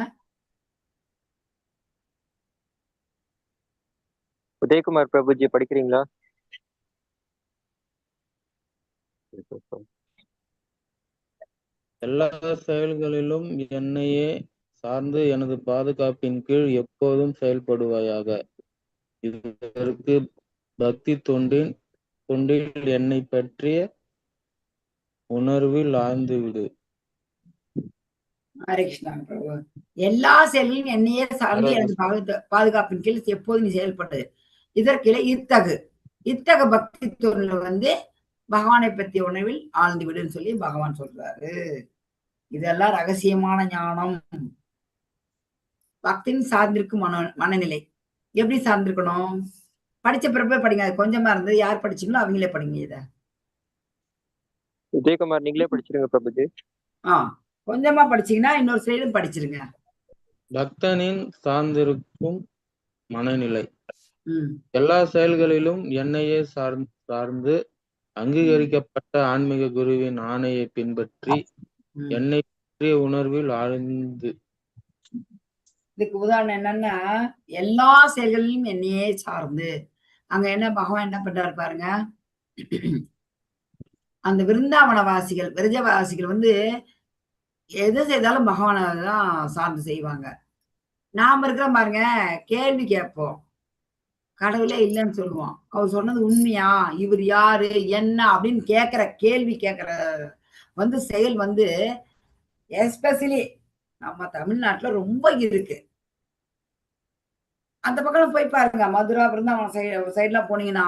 உதயகுமார் பிரபுஜி படிக்கிறீங்களா? எல்லா செயல்களிலும் என்னையே சார்ந்து எனது பாதுகாப்பின் கீழ் எப்போதும் செயல்படுவாயாக. இதற்கு பக்தி தொண்டில் என்னை பற்றிய உணர்வில் ஆழ்ந்துவிடு. ஹரே கிருஷ்ணா பிரபு. எல்லா செயல்களையும் என்னையே சார்ந்து எனது பாதுகாப்பின் கீழ் எப்போது நீ செயல்படு. இதற்கில இத்தகு பக்தி தொண்டில் பகவானை பற்றிய உணர்வில் ஆழ்ந்து விடுன்னு சொல்லி பகவான் சொல்றாரு. இதெல்லாம் ரகசியமான ஞானம். பக்தின் சார்ந்திருக்கும் மனநிலை எப்படி சார்ந்திருக்கணும்? படிச்ச பிறப்பே படிங்க. அது கொஞ்சமா இருந்தது, யார் படிச்சீங்களோ அவங்களே படிங்க. இத உதயகுமார் நீங்களே படிச்சிருங்க பிரபுஜி. கொஞ்சமா படிச்சீங்கன்னா இன்னொரு சைடும் படிச்சிருங்க. பக்தனின் சார்ந்திருக்கும் மனநிலை. எல்லா செயல்களிலும் என்னையே சார்ந்து அங்கீகரிக்கப்பட்ட ஆன்மீக குருவின் ஆணையை பின்பற்றி என்னை பற்றிய உணர்வில் ஆழ்ந்து. இதுக்கு உதாரணம் என்னன்னா, எல்லா செயல்களிலும் என்னையே சார்ந்து. அங்க என்ன பகவான் என்ன பண்றாரு பாருங்க. அந்த விருந்தாவன வாசிகள், விரஜவாசிகள் எது செய்தாலும் பகவானை தான் சார்ந்து செய்வாங்க. நாம இருக்கிற பாருங்க, கேள்வி கேட்போம், கடவுளே இல்லைன்னு சொல்லுவோம். அவர் சொன்னது உண்மையா, இவர் யாரு என்ன அப்படின்னு கேள்வி கேட்கிற செயல் எஸ்பெஷலி நம்ம தமிழ்நாட்டுல ரொம்ப இருக்கு. அந்த பக்கம் போய் பாருங்க, மதுரா பிருந்தாவனம் சைட்லாம் போனீங்கன்னா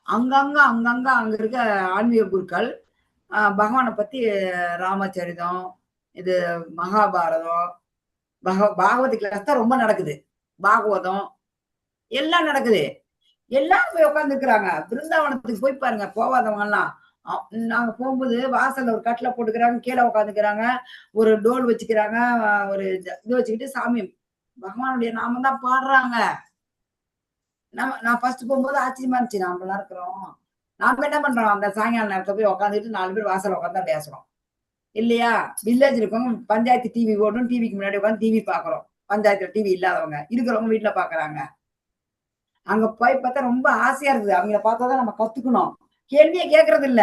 அங்கங்க அங்க இருக்க ஆன்மீக குருக்கள் பகவானை பத்தி ராமச்சரிதம், இது மகாபாரதம், பாகவத கிளாஸ் தான் ரொம்ப நடக்குது. பாகவதம் எல்லாம் நடக்குது. எல்லாரும் போய் உட்கார்ந்து இருக்கிறாங்க. பிருந்தாவனத்துக்கு போய் பாருங்க, போவாதவங்க எல்லாம். நாங்க போகும்போது வாசல்ல ஒரு கட்டில போட்டுக்கிறாங்க, கீழே உட்காந்துக்கிறாங்க, ஒரு டோல் வச்சுக்கிறாங்க, ஒரு இது வச்சுக்கிட்டு சாமி பகவானுடைய நாமம் தான் பாடுறாங்க. நான் ஃபர்ஸ்ட் போகும்போது ஆச்சரியமா இருந்துச்சு. நாமெல்லாம் இருக்கிறோம், நாம என்ன பண்றோம், அந்த சாயங்கால நேரத்துல போய் உட்காந்துட்டு 4 பேர் வாசல் உட்காந்து பேசுறோம் இல்லையா? வில்லேஜ் இருக்கவங்க பஞ்சாயத்து டிவி ஓடணும், டிவிக்கு முன்னாடி உட்காந்து டிவி பாக்குறோம். பஞ்சாயத்துல டிவி இல்லாதவங்க இருக்கிறவங்க வீட்டுல பாக்குறாங்க. அங்க போய் பார்த்தா ரொம்ப ஆசையா இருக்குது. அவங்கள பார்த்தாதான் நம்ம கத்துக்கணும். கேள்வியே கேட்கறது இல்ல.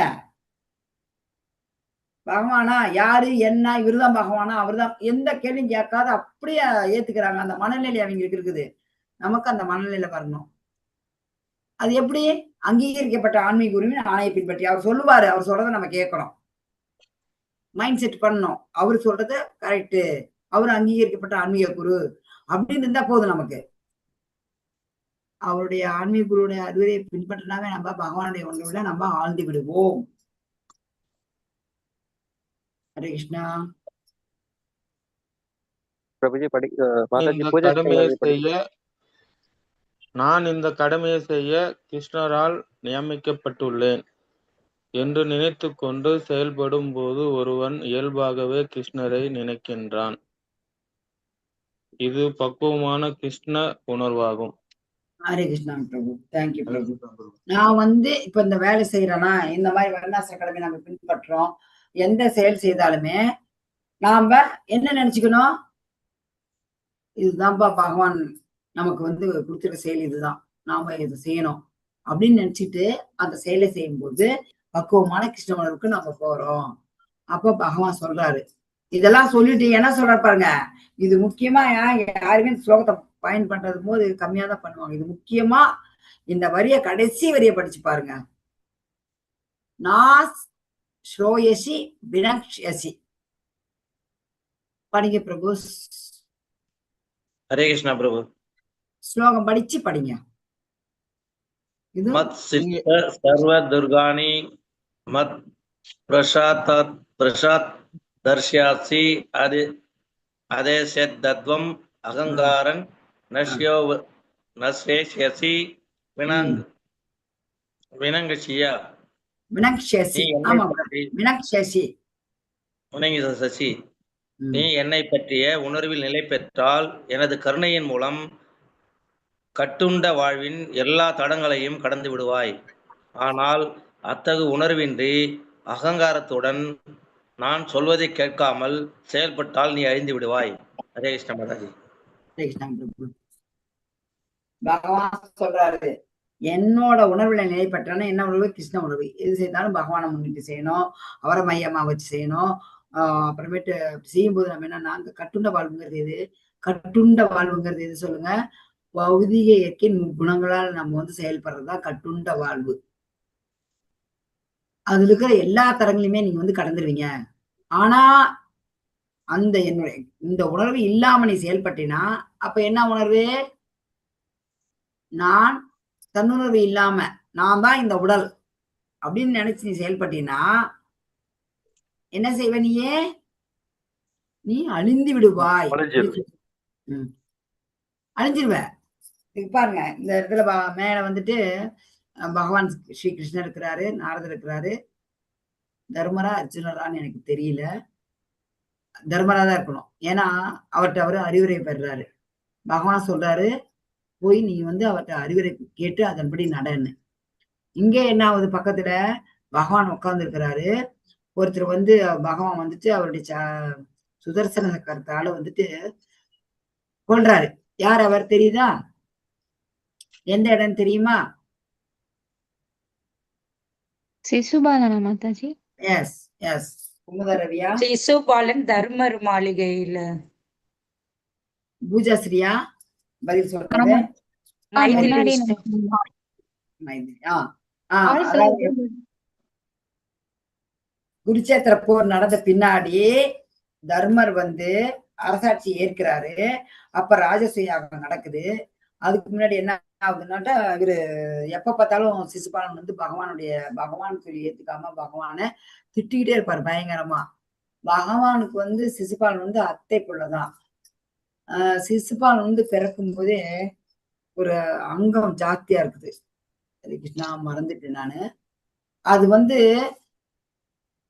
பகவானா யாரு என்ன, இவருதான் பகவானா, அவர்தான், எந்த கேள்வியும் கேட்காத அப்படியே ஏத்துக்கிறாங்க. அந்த மனநிலை அவங்களுக்கு இருக்குது. நமக்கு அந்த மனநிலையில வரணும். அது எப்படி? அங்கீகரிக்கப்பட்ட ஆன்மீக குருவின் ஆணையை பின்பற்றி அவர் சொல்லுவாரு, அவர் சொல்றதை நம்ம கேட்கணும், மைண்ட் செட் பண்ணணும். அவரு சொல்றது கரெக்ட், அவரு அங்கீகரிக்கப்பட்ட ஆன்மீக குரு அப்படின்னு இருந்தா போதும். நமக்கு அவருடைய ஆன்மீக குருவுடைய அறிவுரையை பின்பற்றினாவே நம்ம பகவானுடைய ஒன்றுல நம்ம ஆழ்ந்து விடுவோம். ஹரே கிருஷ்ணா. பிரபுஜி மாதாஜி இந்த பூஜை கடமையை ஸ்தலங்களை செய்ய நான் இந்த கடமையை செய்ய கிருஷ்ணரால் நியமிக்கப்பட்டுள்ளேன் என்று நினைத்து கொண்டு செயல்படும் போது ஒருவன் இயல்பாகவே கிருஷ்ணரை நினைக்கின்றான். இது பக்குவமான கிருஷ்ண உணர்வாகும். ஹரே கிருஷ்ணா பிரபு. தேங்க்யூ பிரபு. நான் இப்ப இந்த வேலை செய்யறேன்னா, இந்த மாதிரி வர்ணாசிரம கடமை நம்ம பின்பற்றோம். எந்த செயல் செய்தாலுமே நாம என்ன நினைச்சுக்கணும், இதுதான்ப்பா பகவான் நமக்கு கொடுத்துருக்க செயல், இதுதான் நாம இது செய்யணும் அப்படின்னு நினைச்சிட்டு அந்த செயலை செய்யும் போது பக்குவமான கிருஷ்ண உணர்வுக்கு நம்ம போறோம். அப்ப பகவான் சொல்றாரு, இதெல்லாம் சொல்லிட்டு என்ன சொல்ற பாருங்க. இது முக்கியமா யாருமே ஸ்லோகத்தை பயன் பண்றது போது கம்மியா தான் பண்ணுவாங்க. இது முக்கியமா இந்த வரிய கடைசி வரிய படிச்சு பாருங்க. நாஸ் ஸ்ரோயசி வினக்ஷயசி. படிங்க பிரபு. ஹரே கிருஷ்ணா பிரபு. ஸ்லோகம் படிச்சு படிங்க. இது மத் சித்த சர்வ துர்காணி மத் பிரசாத் தர்ஷ்யாசி அதேசத் தத்வம் அகங்காரன் நஸ்யேஷ்யசி வினங்கசியா. வினக்ஷயசி. ஆமா வினக்ஷயசி. சசி, நீ என்னை பற்றிய உணர்வில் நிலை பெற்றால் எனது கருணையின் மூலம் கட்டுண்ட வாழ்வின் எல்லா தடங்களையும் கடந்து விடுவாய். ஆனால் அத்தகு உணர்வின்றி அகங்காரத்துடன் நான் சொல்வதை கேட்காமல் செயல்பட்டால் நீ அழிந்து விடுவாய். ஹரே கிருஷ்ண மாதாஜி. ஹரே கிருஷ்ணா பிரபு. பகவான் சொல்றாரு, என்னோட உணர்வுல நிலை பெற்றான என்ன உணர்வு? கிருஷ்ண உணர்வு. எது செய்தாலும் பகவானை முன்னிட்டு செய்யணும், அவரை மையமா வச்சு செய்யணும். அப்புறமேட்டு செய்யும்போது நம்ம என்னன்னா, அந்த கட்டுண்ட வாழ்வுங்கிறது எது? கட்டுண்ட வாழ்வுங்கிறது எது சொல்லுங்க? பௌதிக இயற்கை குணங்களால் நம்ம செயல்படுறதுதான் கட்டுண்ட வாழ்வு. அதுல இருக்கிற எல்லா தரங்களையுமே நீங்க கடந்துருவீங்க. ஆனா அந்த என்னுடைய இந்த உணர்வு இல்லாம நீ செயல்பட்டினா அப்ப என்ன உணர்வு? நான் தன்னுணர்வு இல்லாம நான் தான் இந்த உடல் அப்படின்னு நினைச்சு நீ செயல்பட்டினா என்ன செய்வ? நீ அழிந்து விடுவாய். அழிஞ்சிருவ. பாருங்க, இந்த இடத்துல மேல பகவான் ஸ்ரீ கிருஷ்ணர் இருக்கிறாரு, நாரதர் இருக்கிறாரு. தர்மரா அர்ஜுனரான்னு எனக்கு தெரியல. தர்மரா தான் இருக்கணும். ஏன்னா அவர்கிட்ட அவரு அறிவுரை பெறுறாரு. பகவான் சொல்றாரு, போய் நீ அவர்கிட்ட அறிவுரை கேட்டு அதன்படி நடன்னு. இங்க என்ன ஆகுது? பக்கத்துல பகவான் உட்கார்ந்து இருக்கிறாரு. ஒருத்தர் பகவான் அவருடைய சுதர்சன சக்கரத்தால கொள்றாரு. யார் அவர் தெரியுதா? எந்த இடம் தெரியுமா? சிசுபாலனா மாதாஜி? Yes yes. குமுதரவியா? சிசுபாலன் தர்மர் மாளிகையில. பூஜாஸ்ரீயா பதில் சொல்றாரு. குருச்சேத்திர போர் நடந்த பின்னாடி தர்மர் அரசாட்சி ஏற்கிறாரு. அப்ப ராஜசூயாகம் நடக்குது. அதுக்கு முன்னாடி என்ன ஆகுதுன்னாட்டா, இவரு எப்ப பார்த்தாலும் சிசுபாலன் பகவான் சொல்லி ஏத்துக்காம பகவானை திட்டிக்கிட்டே இருப்பாரு பயங்கரமா. பகவானுக்கு சிசுபாலன் அத்தை பிள்ளைதான். சிசுபாலன் பிறக்கும் போதே ஒரு அங்கம் ஜாஸ்தியா இருக்குது. கிருஷ்ணா மறந்துட்டேன் நானு. அது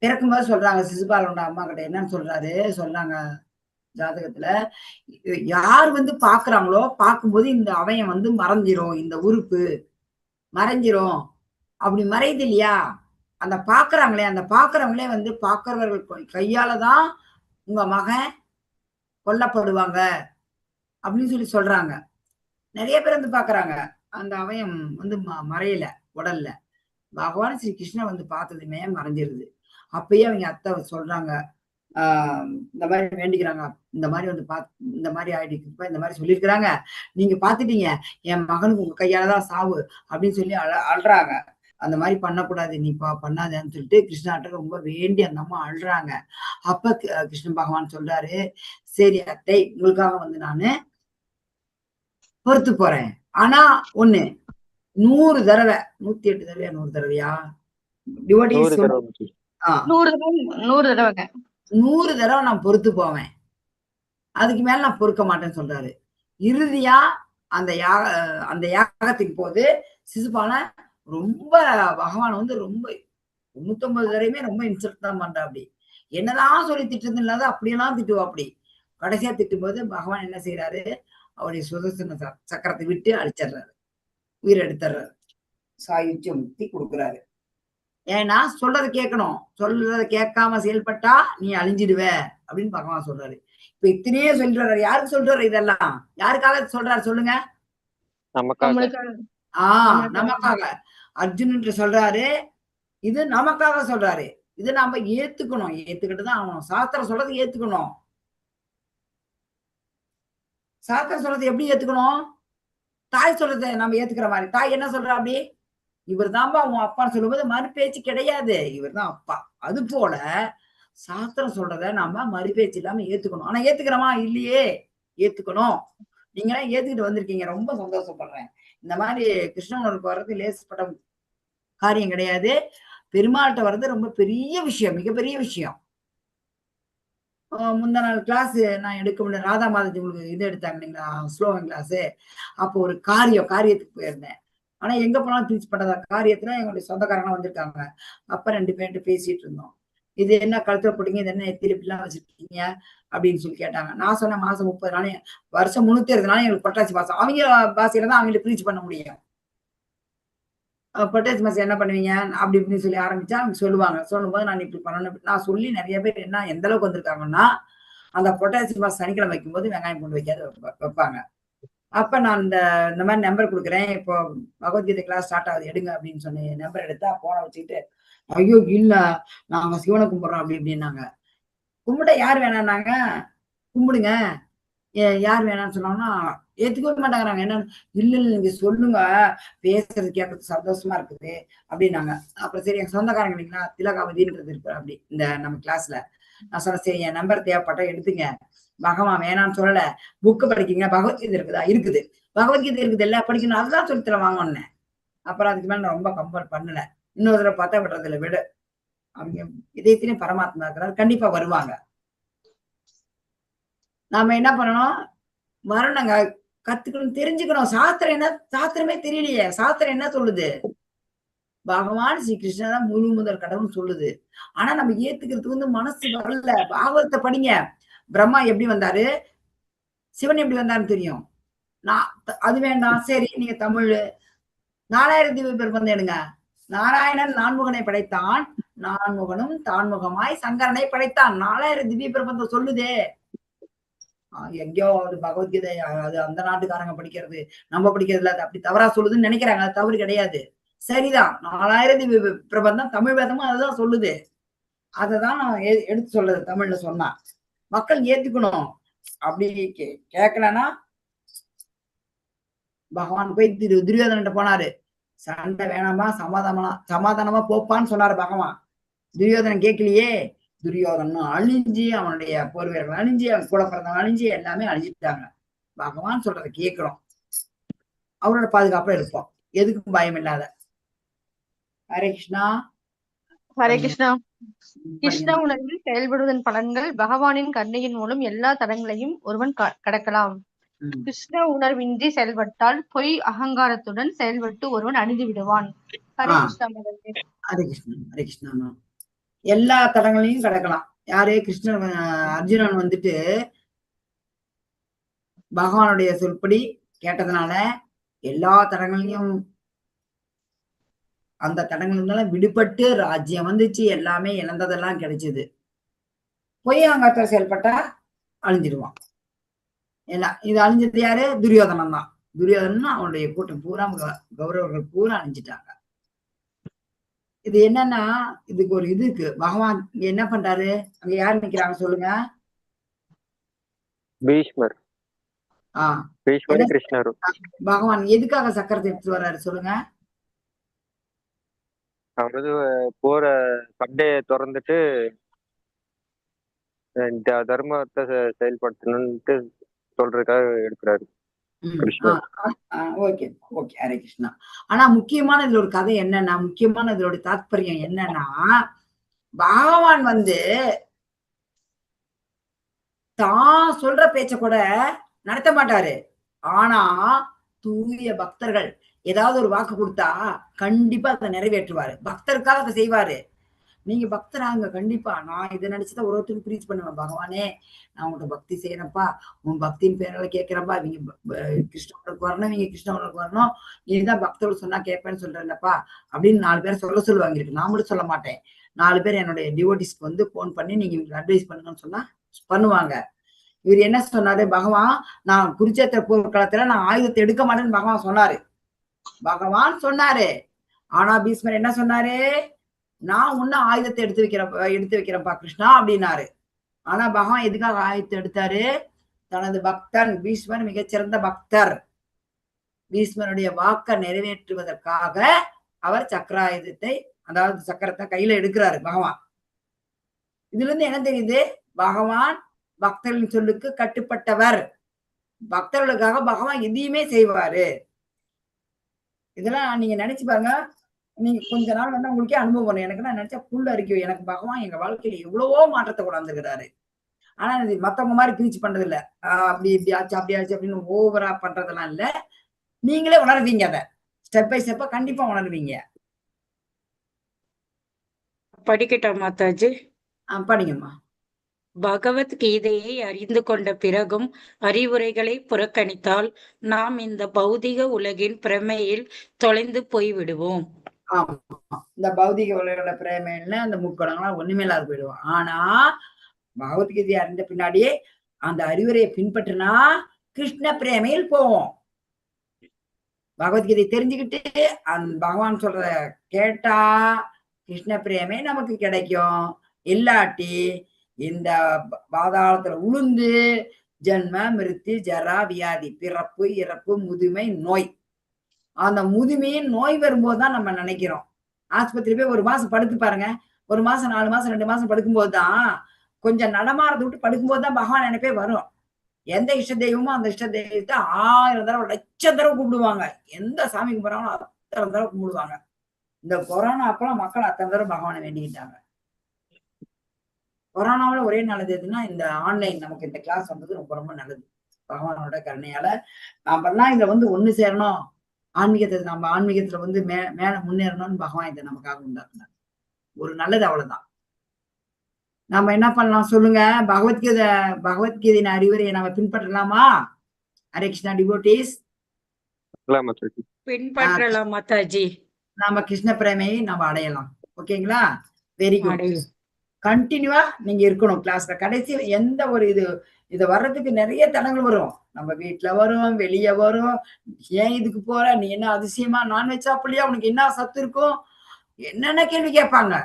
பிறக்கும்போது சொல்றாங்க, சிசுபாலனோட அம்மா கிட்ட என்னன்னு சொல்றாங்க ஜாதகத்துல, யார் பாக்குறாங்களோ பார்க்கும்போது இந்த அவன் மறைஞ்சிரும், இந்த உறுப்பு மறைஞ்சிரும். அப்படி மறையுது இல்லையா? அந்த பாக்குறவங்களே பாக்குறவர்கள் கையாலதான் உங்க மகன் கொல்லப்படுவாங்க அப்படின்னு சொல்றாங்க. நிறைய பேர் பாக்குறாங்க. அந்த அவயம் மறையல உடல்ல. பகவான் ஸ்ரீ கிருஷ்ணன் பார்த்ததுமே மறைஞ்சிருது. அப்பயே அவங்க அத்தை சொல்றாங்க, இந்த மாதிரி வேண்டிக்கிறாங்க, இந்த மாதிரி இந்த மாதிரி ஆயிடுச்சுப்பா, இந்த மாதிரி சொல்லியிருக்கிறாங்க, நீங்க பாத்துட்டீங்க, என் மகனுக்கு உங்க கையாலதான் சாவு அப்படின்னு சொல்லி அழுறாங்க. அந்த மாதிரி பண்ணக்கூடாது, நீ பண்ணாதேன்னு சொல்லிட்டு கிருஷ்ணாட்ட ரொம்ப வேண்டி அந்த அம்மா அழுறாங்க. அப்ப கிருஷ்ண பகவான் சொல்றாரு, சரி அத்தை, உங்களுக்காக நானு பொறுத்து போறேன். ஆனா 100 தடவை 108 தடவையா 100 தடவையா 100 தடவை 100 தடவை நான் பொறுத்து போவேன், அதுக்கு மேல நான் பொறுக்க மாட்டேன்னு சொல்றாரு. இறுதியா அந்த யாகத்துக்கு போது சிசுபாலன் ரொம்ப பகவான் வந்து ரொம்ப 99 தடவையுமே ரொம்ப இன்சல்ட் தான் பண்றா. அப்படி என்னதான் சொல்லி திட்டுறது இல்லாத அப்படியெல்லாம் திட்டுவா. அப்படி கடைசியா திட்டும்போது பகவான் என்ன செய்யறாரு, அவருடைய சுதர்சன சக்கரத்தை விட்டு அழிச்சிடுறாரு, உயிர் எடுத்துறாரு, சாயுஜ்ய முக்தி கொடுக்குறாரு. ஏன்னா சொல்றதை கேட்கணும், சொல்றதை கேட்காம செயல்பட்டா நீ அழிஞ்சிடுவ அப்படின்னு பகவான் சொல்றாரு. இப்ப இத்தனையே சொல்றாரு. யாருக்கு சொல்றாரு இதெல்லாம்? யாருக்காக சொல்றாரு சொல்லுங்க? நமக்காக. அர்ஜுனன் சொல்றாரு, இது நமக்காக சொல்றாரு. இதை நாம ஏத்துக்கணும், ஏத்துக்கிட்டுதான் ஆகணும். சாஸ்திரம் சொல்றது ஏத்துக்கணும். சாஸ்திரம் சொல்றது எப்படி ஏத்துக்கணும்? தாய் சொல்றதை நம்ம ஏத்துக்கிற மாதிரி. தாய் என்ன சொல்றா? அப்படி இவர் தான்பா உன் அப்பான்னு சொல்லும்போது மறுபேச்சு கிடையாது, இவர் தான் அப்பா. அது போல சாஸ்திரம் சொல்றத நாம மறுபேச்சு இல்லாம ஏத்துக்கணும். ஆனா ஏத்துக்கிறோமா? இல்லையே. ஏத்துக்கணும். நீங்க எல்லாம் ஏத்துக்கிட்டு வந்திருக்கீங்க, ரொம்ப சந்தோஷப்படுறேன். இந்த மாதிரி கிருஷ்ணனுக்கு வர்றது லேசப்பட்ட காரியம் கிடையாது. பெருமாள்கிட்ட வர்றது ரொம்ப பெரிய விஷயம், மிகப்பெரிய விஷயம். முந்தா நாள் கிளாஸ் நான் எடுக்க முடியல, ராதா மாதத்தி உங்களுக்கு இது எடுத்தாங்க இல்லைங்களா, ஸ்லோகன் கிளாஸ். அப்போ ஒரு காரியத்துக்கு போயிருந்தேன். ஆனா எங்க போனாலும் டீச் பண்றதா காரியத்துல எங்களுடைய சொந்தக்காரங்க வந்திருக்காங்க. அப்ப 2 பேர்கிட்ட பேசிட்டு இருந்தோம். இது என்ன கழுத்துல போட்டீங்க, இது என்ன திருப்பிலாம் வச்சிருக்கீங்க அப்படின்னு சொல்லி கேட்டாங்க. நான் சொன்னேன், மாசம் 30 நாள், வருஷம் 360 நாள் எங்களுக்கு புரட்டாசி மாசம். அவங்க பாஷையில தான் அவங்களுக்கு ப்ரீச் பண்ண முடியும். புரட்டாசி மாசம் என்ன பண்ணுவீங்க அப்படி இப்படின்னு சொல்லி ஆரம்பிச்சா அவங்க சொல்லுவாங்க. சொல்லும்போது நான் இப்படி பண்ணணும் நான் சொல்லி நிறைய பேர் என்ன எந்த அளவுக்கு வந்திருக்காங்கன்னா, அந்த புரட்டாசி மாசம் சனிக்கிழமை வைக்கும்போது வெங்காயம் பூண்டு வைக்காத வைப்பாங்க. அப்ப நான் இந்த மாதிரி நம்பர் கொடுக்குறேன், இப்போ பகவத்கீதை கிளாஸ் ஸ்டார்ட் ஆகுது எடுங்க அப்படின்னு சொன்ன நம்பர் எடுத்தா போன வச்சுக்கிட்டு, ஐயோ இல்ல நாங்க சிவனை கும்பிடுறோம் அப்படி இப்படின்னாங்க. கும்பிட யார் வேணான்னாங்க, கும்பிடுங்க யார் வேணாம்னு சொன்னாங்கன்னா ஏத்துக்கவே மாட்டாங்கிறாங்க. என்ன இல்ல நீங்க சொல்லுங்க, பேசுறது கேட்கறது சந்தோஷமா இருக்குது அப்படின்னாங்க. அப்புறம் சரி என் சொந்தக்காரங்க இல்லைங்களா, திலகாவதின்றது இருக்கு அப்படி இந்த நம்ம கிளாஸ்ல. நான் சொன்னேன், சரி என் நம்பர் தேவைப்பட்ட எடுத்துங்க, பகவான் வேணான்னு சொல்லல, புக்கு படிக்கீங்க, பகவத்கீதை இருக்குதா? இருக்குது. பகவத்கீதை இருக்குது இல்ல, படிக்கணும், அதுதான் சொல்லித்தர வாங்கன்னு. அப்புறம் அதுக்கு மேல நான் ரொம்ப கம்பல் பண்ணல. இன்னொரு தடவை பார்த்தா விடுறதுல விட அவங்க இதயத்திலையும் பரமாத்மா இருக்கிறார், கண்டிப்பா வருவாங்க. நாம என்ன பண்ணணும், வரணுங்க, கத்துக்கணும், தெரிஞ்சுக்கணும். சாஸ்திரம் என்ன, சாஸ்திரமே தெரியலையே. சாஸ்திரம் என்ன சொல்லுது? பகவான் ஸ்ரீ கிருஷ்ணன் தான் முழு முதல் கடவுள்னு சொல்லுது. ஆனா நம்ம ஏத்துக்கிறதுக்கு வந்து மனசு வரல. பாகவதத்தை படிங்க. பிரம்மா எப்படி வந்தாரு, சிவன் எப்படி வந்தாருன்னு தெரியும். நான் அது வேண்டாம், சரி நீங்க தமிழ் 4000 திவ்ய பிரபந்தம் எடுங்க. நாராயணன் நான்முகனை படைத்தான், நான்முகனும் தான்முகமாய் சங்கரனை படைத்தான். 4000 திவ்ய பிரபந்தம் சொல்லுதே. எங்கேயோ ஒரு பகவத்கீதை அது அந்த நாட்டுக்காரங்க படிக்கிறது, நம்ம படிக்கிறதுல அது அப்படி தவறா சொல்லுதுன்னு நினைக்கிறாங்க. அது தவறு கிடையாது, சரிதான். 4000 திவ்ய பிரபந்தம் தமிழ் வேதமும் அதுதான் சொல்லுது. அததான் நான் எடுத்து சொல்றது தமிழ்ல சொன்னா. மக்கள் ஏத்துக்கணும். அப்படி கேட்கலன்னா பகவான் போய் துரியோதனன்ட்ட போனாரு. சண்டை வேணாமா, சமாதானமா போப்பான்னு சொன்னாரு பகவான். துரியோதனன் கேட்கலையே. துரியோதனும் அழிஞ்சு, அவனுடைய போர் வீரர்கள் அழிஞ்சு, அவன் கூட பிறந்தவன் அழிஞ்சு, எல்லாமே அழிஞ்சிட்டாங்க. பகவான் சொல்றதை கேட்கிறோம், அவரோட பாதுகாப்புல இருப்போம், எதுக்கும் பயம் இல்லாத. ஹரே கிருஷ்ணா. ஹரே கிருஷ்ணா. கிருஷ்ண உணர்வில் செயல்படுவதன் பலன்கள். பகவானின் கருணையின் மூலம் எல்லா தடங்களையும் ஒருவன் கடக்கலாம். கிருஷ்ண உணர்வின்றி செயல்பட்டால் பொய் அகங்காரத்துடன் செயல்பட்டு ஒருவன் அணிந்து விடுவான். ஹரே கிருஷ்ணா. ஹரே கிருஷ்ணா. ஹரே கிருஷ்ணா. எல்லா தடங்களையும் கடக்கலாம். யாரே கிருஷ்ணன் அர்ஜுனன் வந்துட்டு பகவானுடைய சொல்படி கேட்டதுனால எல்லா தடங்களையும், அந்த தடங்களால விடுபட்டு ராஜ்யம் வந்துச்சு, எல்லாமே இழந்ததெல்லாம் கிடைச்சது. பொய் அகங்காரத்துல செயல்பட்டா அழிஞ்சிடுவான். எல்லாம் இது அழிஞ்சது யாரு? துரியோதனன் தான். துரியோதனன் அவனுடைய கூட்டம் பூரா கௌரவர்கள் பூரா அழிஞ்சிட்டாங்க. இது என்னன்னா, இதுக்கு ஒரு இது இருக்கு. பகவான் என்ன பண்றாரு, அங்க யாரு நிக்கிறாங்க சொல்லுங்க? பீஷ்மர். கிருஷ்ணர். பகவான் எதுக்காக சக்கரத்தை எடுத்து வர்றாரு சொல்லுங்க? அவரது போற சண்டையை திறந்துட்டு தர்மத்தை செயல்படுத்தணும்ட்டு சொல்றதுக்காக எடுக்கிறாரு. Okay okay, Hare Krishna. ஆனா முக்கியமான இதுல ஒரு கதை என்னன்னா, முக்கியமான இதோட தாத்பரியம் என்னன்னா, பகவான் வந்து தான் சொல்ற பேச்ச கூட நடத்த மாட்டாரு. ஆனா தூய பக்தர்கள் ஏதாவது ஒரு வாக்கு கொடுத்தா கண்டிப்பா அதை நிறைவேற்றுவாரு. பக்தருக்காக அதை செய்வாரு. நீங்க பக்தராங்க கண்டிப்பா. நான் இதை நினைச்சுதான் ஒருத்தருக்கு ப்ரீச் பண்ணுவேன். பகவானே, நான் உங்கள்கிட்ட பக்தி செய்யறேன்ப்பா, உன் பக்தியின் பேரால கேட்கிறப்பா, இவங்க கிருஷ்ணவனுக்கு வரணும், இவங்க கிருஷ்ணவனுக்கு வரணும், நீதான் பக்தர்கள் சொன்னா கேட்பேன்னு சொல்றேன்லப்பா அப்படின்னு 4 பேர் சொல்லுவாங்க. இருக்கு நான் மட்டும் சொல்ல மாட்டேன். 4 பேர் என்னுடைய டிவோட்டிஸ்க்கு வந்து போன் பண்ணி நீங்க இவங்களுக்கு அட்வைஸ் பண்ணுங்கன்னு சொன்னா பண்ணுவாங்க. இவர் என்ன சொன்னாரு, பகவான் நான் குருச்சேத்திர போர்க்களத்துல நான் ஆயுதத்தை எடுக்க மாட்டேன்னு பகவான் சொன்னாரு. பகவான் சொன்னாரு. ஆனா பீஷ்மர் என்ன சொன்னாரு, நான் உன்ன ஆயுதத்தை எடுத்து வைக்கிறேன்ப்பா கிருஷ்ணா அப்படின்னாரு. ஆனா பகவான் எதுக்காக ஆயுதத்தை எடுத்தாரு? தனது பக்தன் பீஷ்மர் மிகச்சிறந்த பக்தர். பீஷ்மருடைய வாக்க நிறைவேற்றுவதற்காக அவர் சக்கராயுதத்தை, அதாவது சக்கரத்தை கையில எடுக்கிறாரு பகவான். இதுல இருந்து என்ன தெரியுது? பகவான் பக்தர்களின் சொல்லுக்கு கட்டுப்பட்டவர். பக்தர்களுக்காக பகவான் எதையுமே செய்வாரு. இதெல்லாம் நீங்க நினைச்சு பாருங்க. நீங்க கொஞ்ச நாள் வந்து உங்களுக்கே அனுபவம் வரும். எனக்கு நான் நினைச்சா புல் அரிக்கும். எனக்கு பகவான் எங்க வாழ்க்கையில எவ்வளவோ மாற்றத்தை கொண்டாந்துருக்கிறாரு. ஆனா இது மத்தவங்க மாதிரி பிரீச் பண்றது இல்ல. அப்படி இப்படி ஆச்சு அப்படி ஆச்சு அப்படின்னு ஓவரா பண்றதெல்லாம் இல்ல. நீங்களே உணர்வீங்க. அதை ஸ்டெப் பை ஸ்டெப்பா கண்டிப்பா உணர்வீங்க. படிக்கட்டா மாதாஜி? படிங்கம்மா. பகவத்கீதையை அறிந்து கொண்ட பிறகும் அறிவுரைகளை புறக்கணித்தால் நாம் இந்த பௌதிக உலகின் பிரமையில் தொலைந்து போய்விடுவோம். ஆமா, இந்த பௌதிக உலகளோட பிரேமையில அந்த முக்கோணங்களாம் ஒண்ணுமே இல்லாத போயிடுவோம். ஆனா பகவத்கீதையை அறிந்த பின்னாடியே அந்த அறிவுரையை பின்பற்றினா கிருஷ்ண பிரேமையில் போவோம். பகவத்கீதை தெரிஞ்சுக்கிட்டு அந்த பகவான் சொல்றத கேட்டா கிருஷ்ண பிரேமை நமக்கு கிடைக்கும். இல்லாட்டி இந்த பாதாளத்துல உளுந்து ஜென்ம மிருத்தி ஜரா வியாதி, பிறப்பு இறப்பு முதுமை நோய். அந்த முதுமையின் நோய் வரும்போதுதான் நம்ம நினைக்கிறோம். ஆஸ்பத்திரி போய் 1 மாசம் படுத்து பாருங்க. 1 மாசம் 4 மாசம் 2 மாசம் படுக்கும்போதுதான், கொஞ்சம் நடமாறதை விட்டு படுக்கும்போதுதான் பகவான் நினைப்பே வரும். எந்த இஷ்ட தெய்வமோ அந்த இஷ்ட தெய்வத்தை 1000 தடவை 1,00,000 தடவை கும்பிடுவாங்க. எந்த சாமி கும்பிடுறாங்களோ அத்தனை தடவை கும்பிடுவாங்க. இந்த கொரோனா அப்பெல்லாம் மக்கள் அத்தனை தடவை பகவானை வேண்டிக்கிட்டாங்க. கொரோனாவில் ஒரே நல்லது எதுன்னா, இந்த ஆன்லைன் நமக்கு இந்த கிளாஸ் வந்தது ரொம்ப ரொம்ப நல்லது. பகவானோட கருணையால நாமெல்லாம் இதை வந்து ஒண்ணு சேரணும். நம்ம ஆன்மீகத்துல வந்து மேல முன்னேறணும்னு பகவான் இதை நமக்காக உண்டாக்குனார். ஒரு நல்லது அவ்வளவுதான். நம்ம என்ன பண்ணலாம் சொல்லுங்க? பகவத்கீதையின் அறிவுரையை நம்ம பின்பற்றலாமா? ஹரே கிருஷ்ணா டிவோட்டீஸ். பின்பற்றலாம் மாதாஜி. நாம கிருஷ்ண பிரேமையை நம்ம அடையலாம். ஓகேங்களா? Very good. கண்டினியூவா நீங்க இருக்கணும் கிளாஸ்ல. கடைசி எந்த ஒரு இது வர்றதுக்கு நிறைய தடங்கள் வரும். நம்ம வீட்டுல வரும், வெளியே வரும். ஏன் இதுக்கு போற, நீ என்ன அதிசயமா நான்வெஜ் சாப்பிடலையா, உனக்கு என்ன சத்து இருக்கும், என்னென்ன கேள்வி கேட்பாங்க.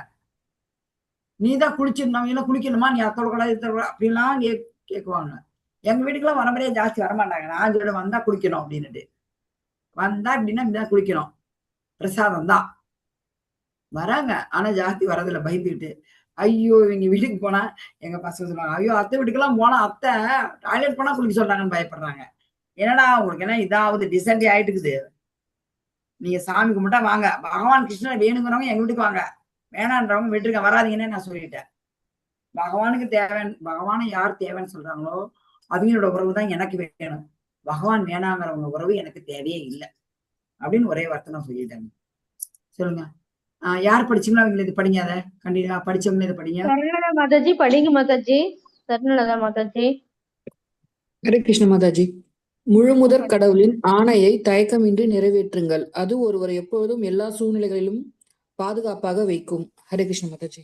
நீதான் குளிச்சிடணும், என்ன குளிக்கணுமா, நீ அத்தோட கூடாது அப்படின்லாம் கேட்குவாங்க. எங்க வீட்டுக்குலாம் வரம்பறையா ஜாஸ்தி வரமாட்டாங்க. நான் சொல்ல வந்தா குளிக்கணும் அப்படின்னுட்டு. வந்தா அப்படின்னா இப்படிதான் குளிக்கணும், பிரசாதம் தான் வராங்க. ஆனா ஜாஸ்தி வரதில்லை, பயந்துக்கிட்டு. ஐயோ இவங்க வீட்டுக்கு போனா எங்க பசங்க சொல்லுவாங்க, ஐயோ அத்தை வீட்டுக்கெல்லாம் போனா அத்தை டாய்லெட் போனா குளிக்க சொல்றாங்கன்னு பயப்படுறாங்க. என்னடா உங்களுக்கு என்ன இதாவது டிசென்டி ஆயிட்டுக்குது. நீங்க சாமி கும்பிட்டா வாங்க. பகவான் கிருஷ்ணன் வேணுங்கிறவங்க எங்க வீட்டுக்கு வாங்க, வேணான்றவங்க வீட்டுக்கு வராதீங்கன்னு நான் சொல்லிட்டேன். பகவானுக்கு தேவைன்னு, பகவானை யார் தேவைன்னு சொல்றாங்களோ அவங்களோட உறவு தான் எனக்கு வேணும். பகவான் வேணாங்கிறவங்க உறவு எனக்கு தேவையே இல்லை அப்படின்னு ஒரே வார்த்தை நான் சொல்லிட்டேன். சொல்லுங்க, யார் படிச்சீங்களோ அவங்க இது படிங்க. அதை கண்டிப்பா படிச்சவங்க இதை படிங்க. சரணலதா மாதாஜி படிங்க மாதாஜி. சரணலதா மாதாஜி. ஹரே கிருஷ்ண மாதாஜி. முழுமுதற் கடவுளின் ஆணையை தயக்கமின்றி நிறைவேற்றுங்கள். அது ஒருவர் எப்பொழுதும் எல்லா சூழ்நிலைகளிலும் பாதுகாப்பாக வைக்கும். ஹரே கிருஷ்ண மாதாஜி.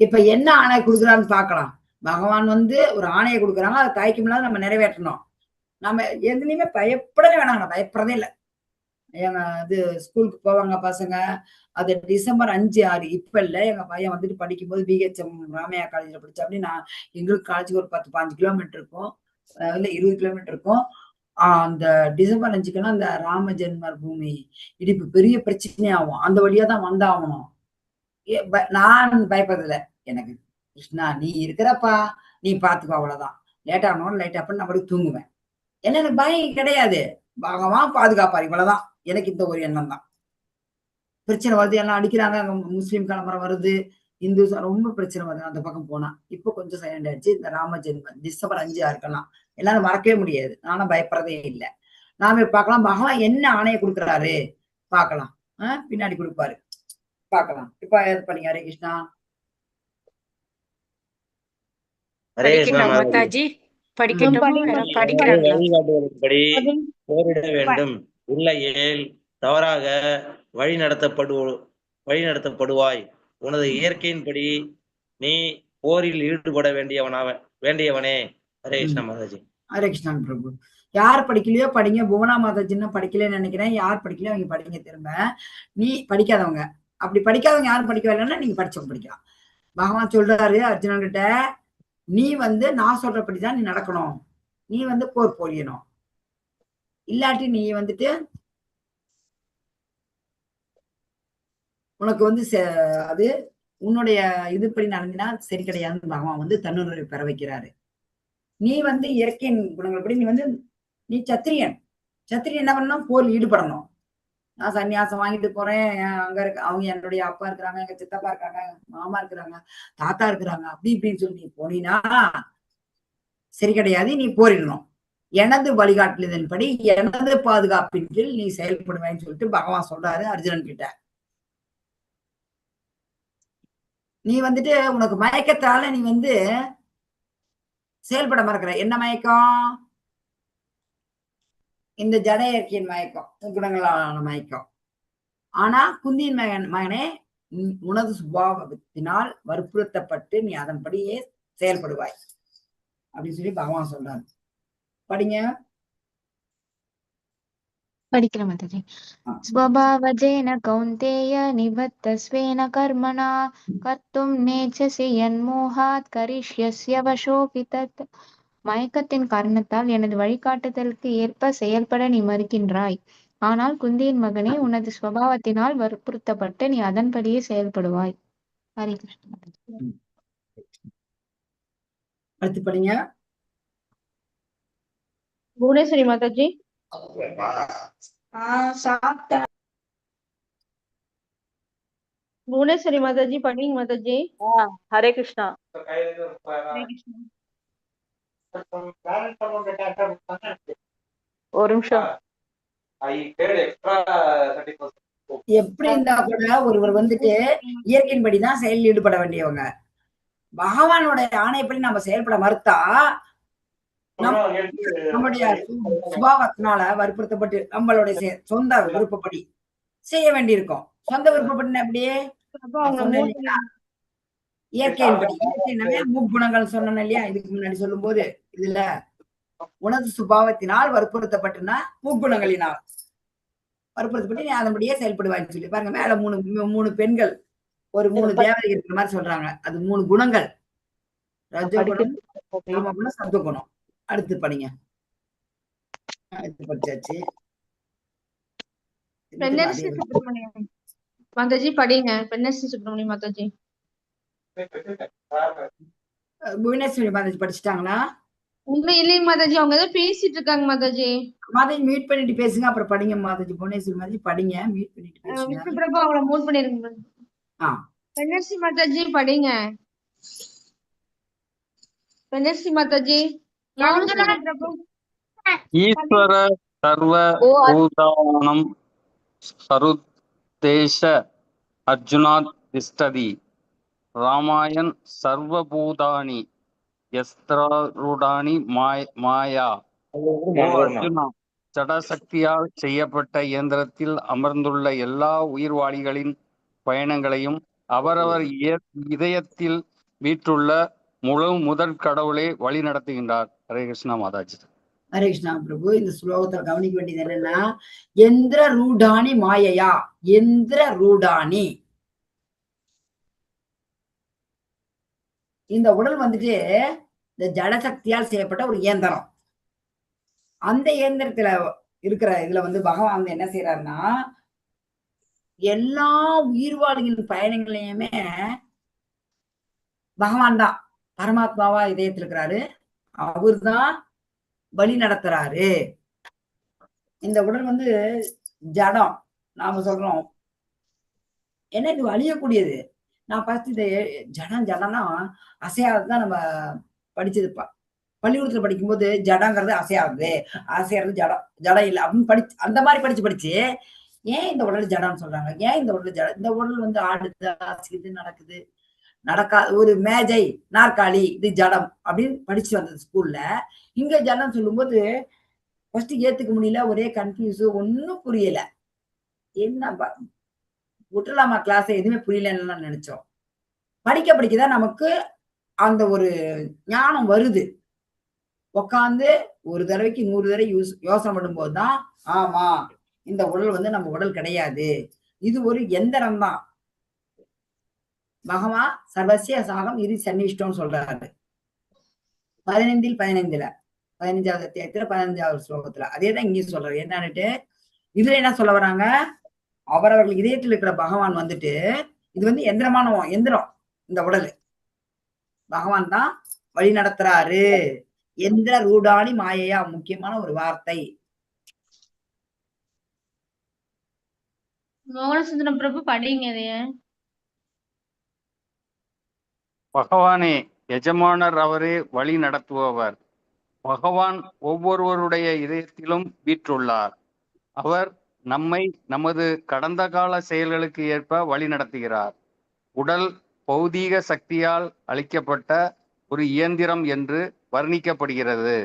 இப்ப என்ன ஆணை கொடுக்குறான்னு பாக்கலாம். பகவான் வந்து ஒரு ஆணையை கொடுக்குறாங்க, அதை தயக்கம் இல்லாத நம்ம நிறைவேற்றணும். நம்ம எதுலையுமே பயப்படவே வேணாங்க, பயப்படுறதே இல்லை. இது ஸ்கூலுக்கு போவாங்க பசங்க, அது டிசம்பர் 5, 6 இப்ப இல்ல. எங்க பையன் வந்துட்டு படிக்கும்போது BHM ராமையா காலேஜ்ல படிச்சா. அப்படின்னா எங்களுக்கு காலேஜுக்கு ஒரு 10-15 கிலோமீட்டர் இருக்கும், இல்ல 20 கிலோமீட்டர் இருக்கும். அந்த டிசம்பர் 5க்குன்னா அந்த ராம ஜென்மர் பூமி இடிப்பு பெரிய பிரச்சனை ஆகும். அந்த வழியா தான் வந்தாகணும். நான் பயப்படுறதில்ல. எனக்கு கிருஷ்ணா நீ இருக்கிறப்பா, நீ பாத்துக்கோ, அவ்வளவுதான். லேட் ஆகணும், லைட் ஆப்பன்னு நான் படி தூங்குவேன். என்ன எனக்கு பயம் கிடையாது. பகவான் பாதுகாப்பாரு, இவ்வளவுதான். எனக்கு இந்த ஒரு எண்ணம் தான். பிரச்சனை வருது, எல்லாம் அடிக்கிறாங்க, முஸ்லீம் கலவரம் வருது, இந்து ரொம்ப பிரச்சனை வருது அந்த பக்கம் போனா. இப்ப கொஞ்சம் சைலண்ட் ஆயிடுச்சு. இந்த ராம ஜென்மம் டிசம்பர் 5 இருக்கலாம். எல்லாரும் மறக்கவே முடியாது. நானும் பயப்படுறதே இல்லை. நாம பார்க்கலாம் பகவான் என்ன ஆணையை கொடுக்குறாரு பார்க்கலாம். பின்னாடி கொடுப்பாரு பார்க்கலாம். இப்ப இது பண்ணீங்க. ஹரே கிருஷ்ணா. மாதாஜி படிக்கட்டும். வழிகாட்டுவதன்படி போரிட வேண்டும். இல்லையேல் தவறாக வழிநடத்தப்படுவாய். உனது இயற்கையின்படி நீ போரில் ஈடுபட வேண்டியவனே. ஹரே கிருஷ்ணா மாதாஜி. ஹரே கிருஷ்ணா பிரபு. யார் படிக்கலையோ படிங்க. புவனா மாதாஜின்னு படிக்கலன்னு நினைக்கிறேன். யார் படிக்கலையோ அவங்க படிங்க. திரும்ப நீ படிக்காதவங்க, அப்படி படிக்காதவங்க யாரும் படிக்க வேலைன்னா நீங்க படிச்சவங்க படிக்கலாம். பகவான் சொல்றாரு அர்ஜுனன் கிட்ட, நீ நான் சொல்றபடிதான் நீ நடக்கணும். நீ போர் போரியணும். இல்லாட்டி நீ உனக்கு அது உன்னுடைய இதுபடி நடந்தினா சரி கிடையாதுன்னு பகவான் தன்னுணர்வை பெற வைக்கிறாரு. நீ இயற்கையின் குணங்கள் படி நீ சத்திரியன். சத்திரியன் என்ன பண்ணணும்? போர் ஈடுபடணும். நான் சன்னியாசம் வாங்கிட்டு போறேன், அங்க இருக்க அவங்க என்னுடைய அப்பா இருக்கிறாங்க, எங்க சித்தப்பா இருக்காங்க, மாமா இருக்கிறாங்க, தாத்தா இருக்கிறாங்க, அப்படி இப்படின்னு சொல்லி நீ போனீன்னா சரி கிடையாது. நீ போரிடணும். எனது வழிகாட்டுதலின்படி எனது பாதுகாப்பின் கீழ் நீ செயல்படுவேன்னு சொல்லிட்டு பகவான் சொல்றாரு அர்ஜுனன் கிட்ட. நீ உனக்கு மயக்கத்தால நீ செயல்பட மறக்கிற. என்ன மயக்கம்? இந்த ஜட இயற்கையின் மயக்கம், குணங்களான மயக்கம். ஆனா குந்தியின் மகனே, உனது சுபாவத்தினால் வற்புறுத்தப்பட்டு நீ அதன்படியே செயல்படுவாய் அப்படின்னு சொல்லி பகவான் சொல்றாரு. படிங்க. படிக்கிற மாதாஜி. ஸ்வபாவஜேன கௌந்தேய நிபத்தஸ்வேன கர்மணா கர்த்தும் நேச்சசி யன்மோஹாத் கரிஷ்யஸ்ய வசோபி தத். மயக்கத்தின் காரணத்தால் எனது வழிகாட்டுதலுக்கு ஏற்ப செயல்பட நீ மறுக்கின்றாய். ஆனால் குந்தியின் மகனே, உனது ஸ்வபாவத்தினால் வற்புறுத்தப்பட்டு நீ அதன்படியே செயல்படுவாய். ஹரே கிருஷ்ணா. அடுத்து படிங்க. புவனேஸ்வரி மாதாஜி. புவனேஸ்வரி மாதாஜி படிங்க மாதாஜி. ஹரே கிருஷ்ணா. ஒரு நிமிஷம். எப்படி இருந்தா கூட ஒருவர் இயற்கையின்படிதான் செயலில் ஈடுபட வேண்டியவங்க. பகவானோட ஆணையப்படி நம்ம செயல்பட மறுத்தா நம்முடைய சுபாவத்தினால வற்புறுத்தப்பட்டு நம்மளுடைய சொந்த விருப்பப்படி செய்ய வேண்டியிருக்கும். சொந்த விருப்பப்பட்டு அப்படியே இயற்கையின்படி, இயற்கையினவே முக்குணங்கள் சொன்னேன் இல்லையா இதுக்கு முன்னாடி சொல்லும் போது, இதுல உனது சுபாவத்தினால் வற்புறுத்தப்பட்டுனா முக்குணங்களினால் வற்புறுத்தப்பட்டு நீ அதன்படியே செயல்படுவான்னு சொல்லி பாருங்க. மேல மூணு பெண்கள், ஒரு 3 தேவதை இருக்கிற மாதிரி சொல்றாங்க. அது 3 குணங்கள், ரஜோகுணம், காமகுணம், சத்துவகுணம். அடுத்து படிங்க. அடுத்து படிச்சாச்சு. மாதாஜி படிங்க. பெண்ணரசி சுப்பிரமணியம் மாதாஜி. புவனேஸ்வரி மாதாஜி படிச்சுட்டாங்களா? உண்மை இல்லைங்க மாதாஜி, அவங்க ஏதோ பேசிட்டு இருக்காங்க மாதாஜி. மாதாஜி மியூட் பண்ணிட்டு பேசுங்க, அப்புறம் படிங்க மாதாஜி. புவனேஸ்வரி மாதாஜி படிங்க, மியூட் பண்ணிட்டு பேசுங்க. விஷ்ணு பிரபு அவங்கள மியூட் பண்ணிருங்க. பெண்ணரசி மாதாஜி படிங்க. பெண்ணரசி மாதாஜி. ஈஸ்வர சர்வ பூதானம் சருதேச அர்ஜுனாத் திஷ்டதி ராமாயண் சர்வபூதானி யஸ்திரூடானி மாயா. அர்ஜுனா, ஜடசக்தியால் செய்யப்பட்ட இயந்திரத்தில் அமர்ந்துள்ள எல்லா உயிர்வாளிகளின் பயணங்களையும் அவரவர் இதயத்தில் வீற்றுள்ள முழு முதற் கடவுளே வழி நடத்துகின்றார். ஹரே கிருஷ்ணா மாதாஜி. ஹரே கிருஷ்ணா பிரபு. இந்த ஸ்லோகத்துல கவனிக்க வேண்டியது என்னன்னா, எந்திர ரூடானி மாயையா. எந்திர ரூடானி, இந்த உடல் இந்த ஜடசக்தியால் செய்யப்பட்ட ஒரு இயந்திரம். அந்த இயந்திரத்துல இருக்கிற இதுல பகவான் என்ன செய்யறாருன்னா, எல்லா உயிர்வாளிகளின் பயணங்களையுமே பகவான் தான் பரமாத்மாவா இதயத்தில் இருக்கிறாரு. அவர் தான் வழி நடத்துறாரு. இந்த உடல் ஜடம் நாம சொல்றோம். ஏன்னா இது அழியக்கூடியது. நான் ஃபர்ஸ்ட் இந்த ஜடம்னா அசையாததான் நம்ம படிச்சதுப்பா. பள்ளிக்கூடத்துல படிக்கும்போது ஜடங்கிறது அசையாது, அசையாது ஜடம் இல்லை அப்படின்னு அந்த மாதிரி படிச்சு ஏன் இந்த உடல் ஜடம்னு சொல்றாங்க? ஏன் இந்த உடல் ஜடம்? இந்த உடல் வந்து ஆடுது, அசைக்குது, நடக்குது, நடக்காது. ஒரு மேஜை, நாற்காலி, இது ஜடம் அப்படின்னு படிச்சு வந்தது ஸ்கூல்ல. இங்க ஜடம் சொல்லும்போது ஃபர்ஸ்ட் ஏத்துக்க முடியல, ஒரே கன்ஃபியூஸ், ஒன்னும் புரியல. என்ன விட்டுலாமா கிளாஸ், எதுவுமே புரியலன்னு நினைச்சோம். படிக்கதான் நமக்கு அந்த ஒரு ஞானம் வருது. உட்காந்து ஒரு தடவைக்கு 100 தடவை யோசனை பண்ணும்போது தான், ஆமா இந்த உடல் வந்து நம்ம உடல் கிடையாது, இது ஒரு எந்திரம் தான். பகவான் சர்வசிய சாகம் இது சன்னிஷ்டம்னு சொல்றாரு 15 15வது அத்தியாயத்துல 15வது ஸ்லோகத்துல. அதேதான் இங்கேயும் சொல்றாரு. என்னன்னுட்டு இதுல என்ன சொல்ல வராங்க? அவரவர்கள் இதயத்தில் இருக்கிற பகவான் வந்துட்டு இது வந்து எந்திரம். இந்த உடல் பகவான் தான் வழி நடத்துறாரு. எந்திர ரூடாணி மாயையா, முக்கியமான ஒரு வார்த்தை. மோகனசுந்தரம் பிரபு படிங்க இதைய. பகவானே எஜமானர், அவரே வழி நடத்துபவர். பகவான் ஒவ்வொருவருடைய இதயத்திலும் வீற்றுள்ளார். அவர் நம்மை நமது கடந்த கால செயல்களுக்கு ஏற்ப வழி நடத்துகிறார். உடல் பௌதீக சக்தியால் அளிக்கப்பட்ட ஒரு இயந்திரம் என்று வர்ணிக்கப்படுகிறது.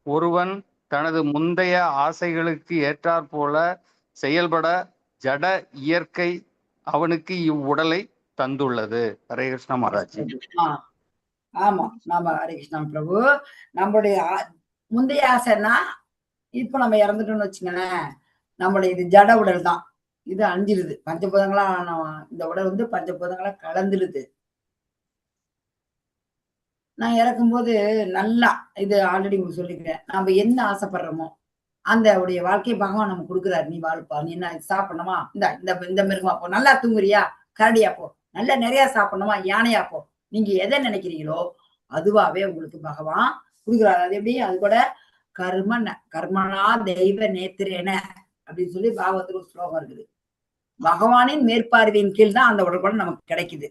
ஒருவன் தனது முந்தைய ஆசைகளுக்கு ஏற்றாற்போல செயல்பட ஜட இயற்கை அவனுக்கு இவ்வுடலை தந்துள்ளது. ஹரே கிருஷ்ண மகாராஜ். ஆமா, நாம ஹரே கிருஷ்ணா பிரபு. நம்மளுடைய முந்தைய ஆசைன்னா இப்ப நம்ம இறந்துட்டோம்னு வச்சுங்களேன், நம்மளுடைய இது ஜட உடல் தான். இது அழிஞ்சிருது. பஞ்சபூதங்களா இந்த உடல் வந்து பஞ்சபூதங்களா கலந்துடுது. நான் இறக்கும்போது நல்லா இது ஆல்ரெடி உங்களுக்கு சொல்லிக்கிறேன், நம்ம என்ன ஆசைப்படுறோமோ அந்த உடைய வாழ்க்கையை பகவான் நம்ம கொடுக்குறாரு. நீ வாழ்ப்பா, நீ என்ன சாப்பிடணுமா, இந்த மிருகமா போ, நல்லா தூங்குறியா, கரடியா போ, நல்லா நிறைய சாப்பிடணுமா, யானையா போ, நீங்க எதை நினைக்கிறீங்களோ அதுவாவே உங்களுக்கு பகவான் கொடுக்குறாரு. அது எப்படி? அது கூட கர்மனா தெய்வ நேத்திரேன அப்படின்னு சொல்லி பாகவத்துல ஒரு ஸ்லோகம் இருக்குது. பகவானின் மேற்பார்வையின் கீழ் தான் அந்த உடல் கூட நமக்கு கிடைக்குது.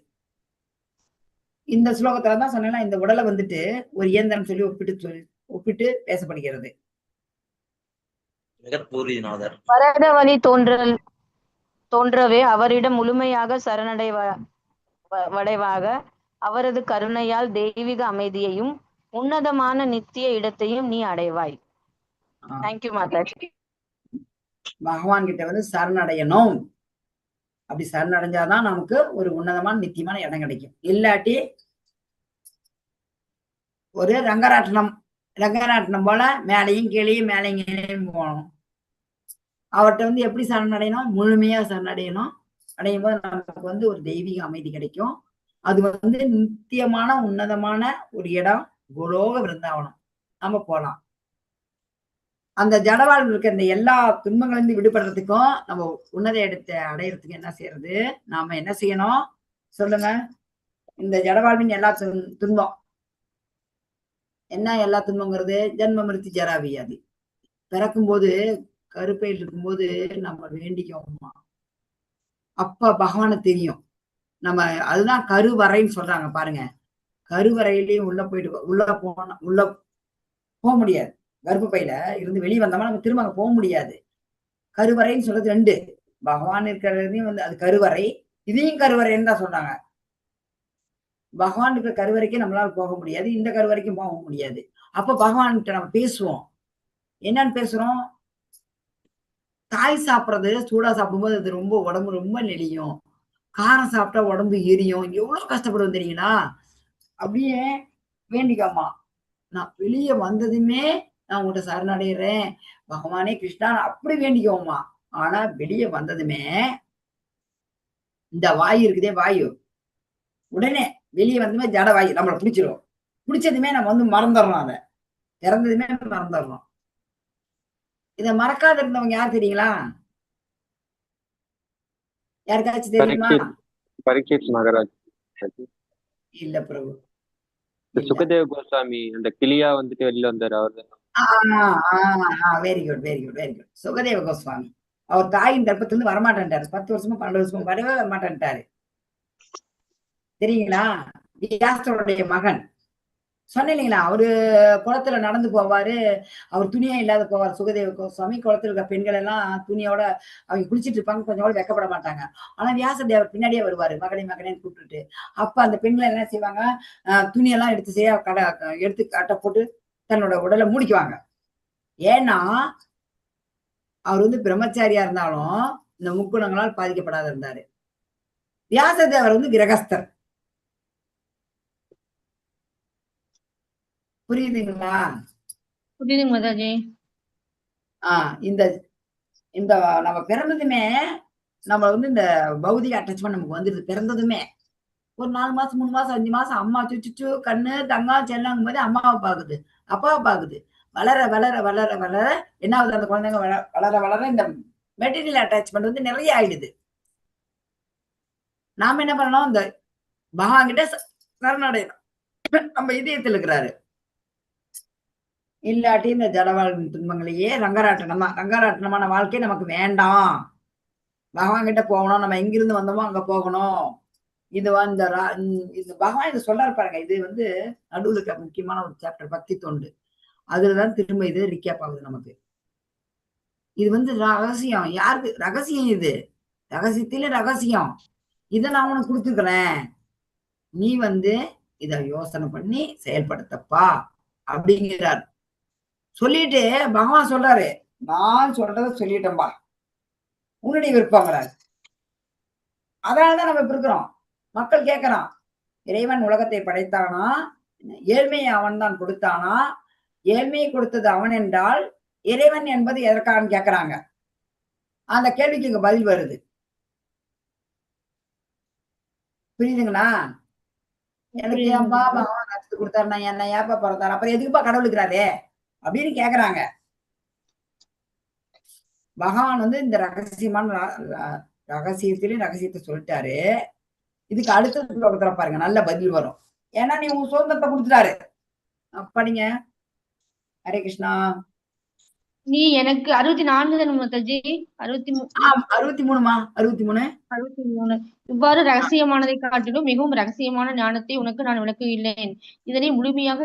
இந்த ஸ்லோகத்துலதான் சொன்னா இந்த உடலை வந்துட்டு ஒரு இயந்திரம் சொல்லி ஒப்பிட்டு பேசப்படுகிறது. வரத வழி தோன்றவே அவரிடம் முழுமையாக சரணடைவாக அவரது கருணையால் தெய்வீக அமைதியையும் உன்னதமான நித்திய இடத்தையும் நீ அடைவாய். தேங்க்யூ மாதாஜி. பகவான் கிட்ட வந்து சரணடையணும். அப்படி சரணடைஞ்சாதான் நமக்கு ஒரு உன்னதமான நித்தியமான இடம் கிடைக்கும். இல்லாட்டி ஒரு ரங்கராட்டனம் போல மேலையும் கீழையும் போகணும். அவர்கிட்ட வந்து எப்படி சரணடையணும்? முழுமையா சரணடையணும். அடையும் போது நமக்கு வந்து ஒரு தெய்வீக அமைதி கிடைக்கும். அது வந்து நித்தியமான உன்னதமான ஒரு இடம், கோலோக விருந்தாவனம். நம்ம போலாம். அந்த ஜடவாழ்வு இருக்க இந்த எல்லா துன்பங்களிலிருந்து விடுபடுறதுக்கும் நம்ம உன்னத இடத்தை அடையிறதுக்கு என்ன செய்யறது? நாம என்ன செய்யணும் சொல்லுங்க? இந்த ஜடவாழ்வின் எல்லா துன்பம் என்ன? எல்லா துன்பங்கிறது ஜென்ம மிருத்தி ஜரா வியாதி. பிறக்கும்போது கருப்பையில் இருக்கும்போது நம்ம வேண்டிக்கோமா, அப்ப பகவானு தெரியும். நம்ம அதுதான் கருவறைன்னு சொல்றாங்க பாருங்க. கருவறையிலையும் உள்ள போக முடியாது. கர்ப்பப்பையில இருந்து வெளியே வந்தோம்னா நம்ம திரும்ப அங்க போக முடியாது. கருவறைன்னு சொல்றது 2. பகவான் இருக்கிறதையும் வந்து அது கருவறை, இதையும் கருவறைன்னு தான் சொல்றாங்க. பகவான் இருக்கிற கருவறைக்கு நம்மளால போக முடியாது, இந்த கருவறைக்கும் போக முடியாது. அப்ப பகவான் கிட்ட நம்ம பேசுவோம். என்னன்னு பேசுறோம்? தாய் சாப்பிடுறது சூடா சாப்பிடும்போது அது ரொம்ப உடம்பு ரொம்ப நெளியும். காரம் சாப்பிட்டா உடம்பு எரியும். எவ்வளவு கஷ்டப்படுவோம் தெரியுங்களா? அப்படியே வேண்டிக்கம்மா, நான் வெளியே வந்ததுமே நான் உங்கள்கிட்ட சரணடைகிறேன் பகவானே கிருஷ்ணா, அப்படி வேண்டிக்கோமா. ஆனா வெளியே வந்ததுமே இந்த வாயு இருக்குதே, வாயு உடனே வெளியே வந்ததுமே ஜட வாயு நம்மளை பிடிச்சிரும். பிடிச்சதுமே நம்ம வந்து மறந்துடுறோம். அதை இறந்ததுமே மறந்துடுறோம். இதை மறக்காத இருந்தவங்க யார் தெரியுங்களா? யாருக்காச்சும் தெரியுமா? பரீட்சித் மகாராஜ். இல்ல பிரபு. சுகதேவ கோஸ்வாமி அந்த கிளியா வந்துட்டு வெளியில வந்தாரு அவரு. Very good very good very good. Sukadeva Goswami அவர் தாயின் கர்ப்பத்திலிருந்து வரமாட்டேன்ட்டாரு. 10 வருஷமா 12 வருஷமா வரவே வரமாட்டேன்ட்டாரு. தெரியுங்களா? வியாசருடைய மகன். சொன்னேன் இல்லைங்களா? அவரு குளத்துல நடந்து போவாரு. அவர் துணியே இல்லாத போவார். சுகதேவ கோஸ்வாமி குளத்துல இருக்க பெண்கள் எல்லாம் துணியோட அவங்க குளிச்சிட்டு இருப்பாங்க. கொஞ்சம் கூட வெட்கப்பட மாட்டாங்க. ஆனா வியாசதேவர் பின்னாடியே வருவாரு. மகனே மகனேன்னு கூப்பிட்டுட்டு. அப்ப அந்த பெண்கள் என்ன செய்வாங்க? துணியெல்லாம் எடுத்து எடுத்து கட்ட போட்டு தன்னோட உடலை மூடிக்குவாங்க. ஏன்னா அவர் வந்து பிரம்மச்சாரியா இருந்தாலும் இந்த முக்குணங்களால் பாதிக்கப்படாத இருந்தாரு. வியாசதேவர் வந்து கிரகஸ்தர். புரியுதுங்களா? புரியுதுங்க மாதாஜி. இந்த இந்த நம்ம பிறந்ததுமே நம்ம வந்து இந்த பௌதிக அட்டாச்மெண்ட் நமக்கு வந்துருது. பிறந்ததுமே ஒரு 4 மாசம் 3 மாசம் 5 மாசம் அம்மா சுச்சு கண்ணு தங்கம் செல்லங்கும் போது அம்மாவை பாக்குது, அப்பாவை பாக்குது. வளர வளர வளர வளர என்ன ஆகுது? அந்த குழந்தைங்க வளர வளர இந்த மெட்டீரியல் அட்டாச்மெண்ட் வந்து நிறைய ஆயிடுது. நாம என்ன பண்ணணும்? இந்த பகவான் கிட்ட சரணடையணும். நம்ம இதயத்தில் இருக்கிறாரு. இல்லாட்டி இந்த ஜடவாழ்வின் துன்பங்களையே ரங்கராட்டனம் தான். ரங்கராட்டனமான வாழ்க்கை நமக்கு வேண்டாம். பகவான் கிட்ட போகணும். நம்ம எங்கிருந்து வந்தோமோ அங்க போகணும். இது இந்த பகவான் இதை சொல்றாரு பாருங்க. இது வந்து நடுவில் இருக்க முக்கியமான ஒரு சாப்டர் பக்தி தொண்டு. அதுலதான் திரும்ப இது ரிக்கேப் ஆகுது நமக்கு. இது வந்து ரகசியம். யாருக்கு ரகசியம்? இது ரகசியத்திலே ரகசியம். இதை நான் உனக்கு கொடுத்துக்கிறேன். நீ வந்து இத யோசனை பண்ணி செயல்படுத்தப்பா அப்படிங்கிறார். சொல்லிட்டு பகவான் சொல்றாரு, நான் சொல்றத சொல்லிட்டேன்பா, உன்னுடைய விருப்பங்கிறாரு. அதனாலதான் நம்ம இப்ப இருக்கிறோம். மக்கள் கேட்கிறான், இறைவன் உலகத்தை படைத்தானா? ஏழ்மையை அவன் தான் கொடுத்தானா? ஏழ்மையை கொடுத்தது அவன் என்றால் இறைவன் என்பது எதற்காக கேட்கிறாங்க. அந்த கேள்விக்கு இங்க பதில் வருது. புரியுதுங்களா? எனக்கு ஏன்பா பகவான் கற்றுக் கொடுத்தாரு, நான் என்ன ஏப்பா பிறந்தாரு, அப்புறம் எதுக்குப்பா கடவுள் இருக்கிறாரு அப்படின்னு கேக்குறாங்க. பகவான் வந்து இந்த ரகசியமான ரகசியத்திலே ரகசியத்தை சொல்லிட்டாரு. இதுக்கு அடுத்த ஸ்லோகத்துல பாருங்க, நல்ல பதில் வரும். ஏன்னா நீ உன் சுதந்திரத்தை கொடுத்துட்டாரு. படிங்க. ஹரே கிருஷ்ணா. நீ எனக்கு 64 தானே மாதாஜி? 63மா? 63. இவ்வாறு ரகசியமானதை காட்டிலும் மிகவும் ரகசியமான ஞானத்தை உனக்கு நான் விளக்குகிறேன். இதனை முழுமையாக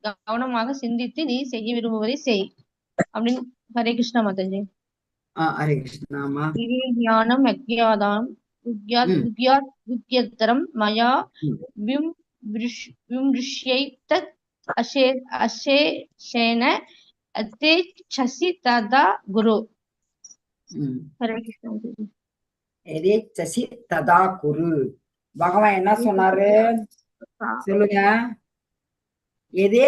கவனமாக சிந்தித்து நீ செய்ய விரும்புவதை செய் அப்படின்னு. ஹரே கிருஷ்ணா மாதாஜி. ஹரே கிருஷ்ணாமா. ஞானம் அக்ஞாதாம் வித்யத்தரம் மயா விம்ருஷ்யைதத் அசேஷேன அத்தே சசி ததா குரு. ஹரே கிருஷ்ணா மாதாஜி. எதே சசி ததா குரு. பகவான் என்ன சொன்னாரு சொல்லுங்க. எதே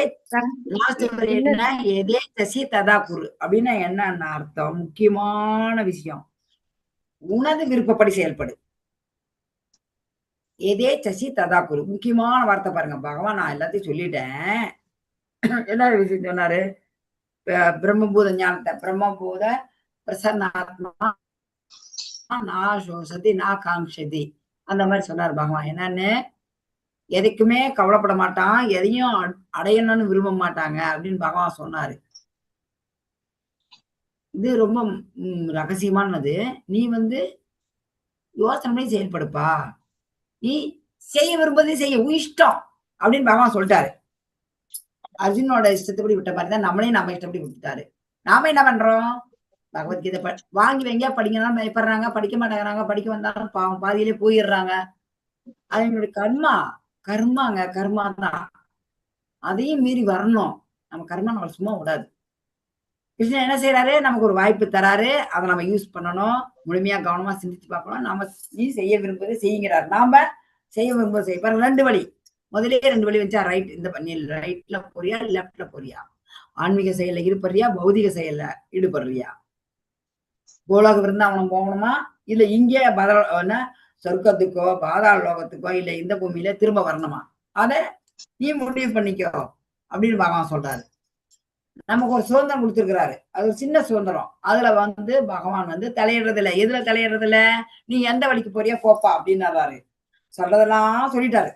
எதே சசி ததா குரு அப்படின்னா என்ன அர்த்தம்? முக்கியமான விஷயம், உனது விருப்பப்படி செயல்படு. எதே சசி ததா குரு முக்கியமான வார்த்தை பாருங்க. பகவான் நான் எல்லாத்தையும் சொல்லிட்டேன். என்ன விஷயம் சொன்னாரு? பிரம்மபூத ஞானத்தை, பிரம்மபூத பிரசன்னாத்மா நா சோசதி நா காங்ஷதி, அந்த மாதிரி சொன்னார் பகவான். என்னன்னு, எதுக்குமே கவலைப்பட மாட்டான், எதையும் அடையணும்னு விரும்ப மாட்டாங்க அப்படின்னு பகவான் சொன்னாரு. இது ரொம்ப ரகசியமானது. நீ வந்து யோசனை பண்ணி செயல்படுப்பா, நீ செய்ய விரும்புவதை செய்ய, உன் இஷ்டம் அப்படின்னு பகவான் சொல்லிட்டாரு. அர்ஜுனோட இஷ்டத்தைப்படி விட்ட மாதிரி தான் நம்மளையும் நம்ம இஷ்டப்படி விட்டுட்டாரு. நாம என்ன பண்றோம்? பகவத்கீதை வாங்கி வைங்க படிக்கணும் பயப்படுறாங்க, படிக்க மாட்டேங்கிறாங்க, படிக்க வந்தாலும் பாவம் பாதியிலே போயிடுறாங்க. அது எங்களுடைய கர்மாங்க, கர்மா தான். அதையும் மீறி வரணும். நம்ம கர்மா நம்ம சும்மா விடாது. கிருஷ்ணன் என்ன செய்யறாரு? நமக்கு ஒரு வாய்ப்பு தராரு, அதை நம்ம யூஸ் பண்ணணும், முழுமையா கவனமா சிந்திச்சு பார்க்கணும். நாம நீ செய்ய விரும்புவதை செய்யுங்கிறார். நாம செய்ய விரும்புவதை செய்ய. 2 வழி, முதலே 2 வழி வச்சா, ரைட் இந்த பண்ணி ரைட்ல போறியா லெப்ட்ல போறியா, ஆன்மீக செயல்ல ஈடுபடுறியா, பௌதிக செயல்ல ஈடுபடுறியா, கோலோக விருந்தாவனம் போகணுமா, இல்ல இங்கே சொர்க்கத்துக்கோ பாதாள லோகத்துக்கோ இல்ல இந்த பூமியில திரும்ப வரணுமா, அத நீ முடிவு பண்ணிக்கோ அப்படின்னு பகவான் சொல்றாரு. நமக்கு ஒரு சுதந்திரம் கொடுத்திருக்கிறாரு. அது ஒரு சின்ன சுதந்திரம். அதுல வந்து பகவான் வந்து தலையிடுறது இல்லை. எதுல தலையிடுறது இல்ல? நீ எந்த வழிக்கு போறியா போப்பா அப்படின்னு சொல்றதெல்லாம் சொல்லிட்டாரு.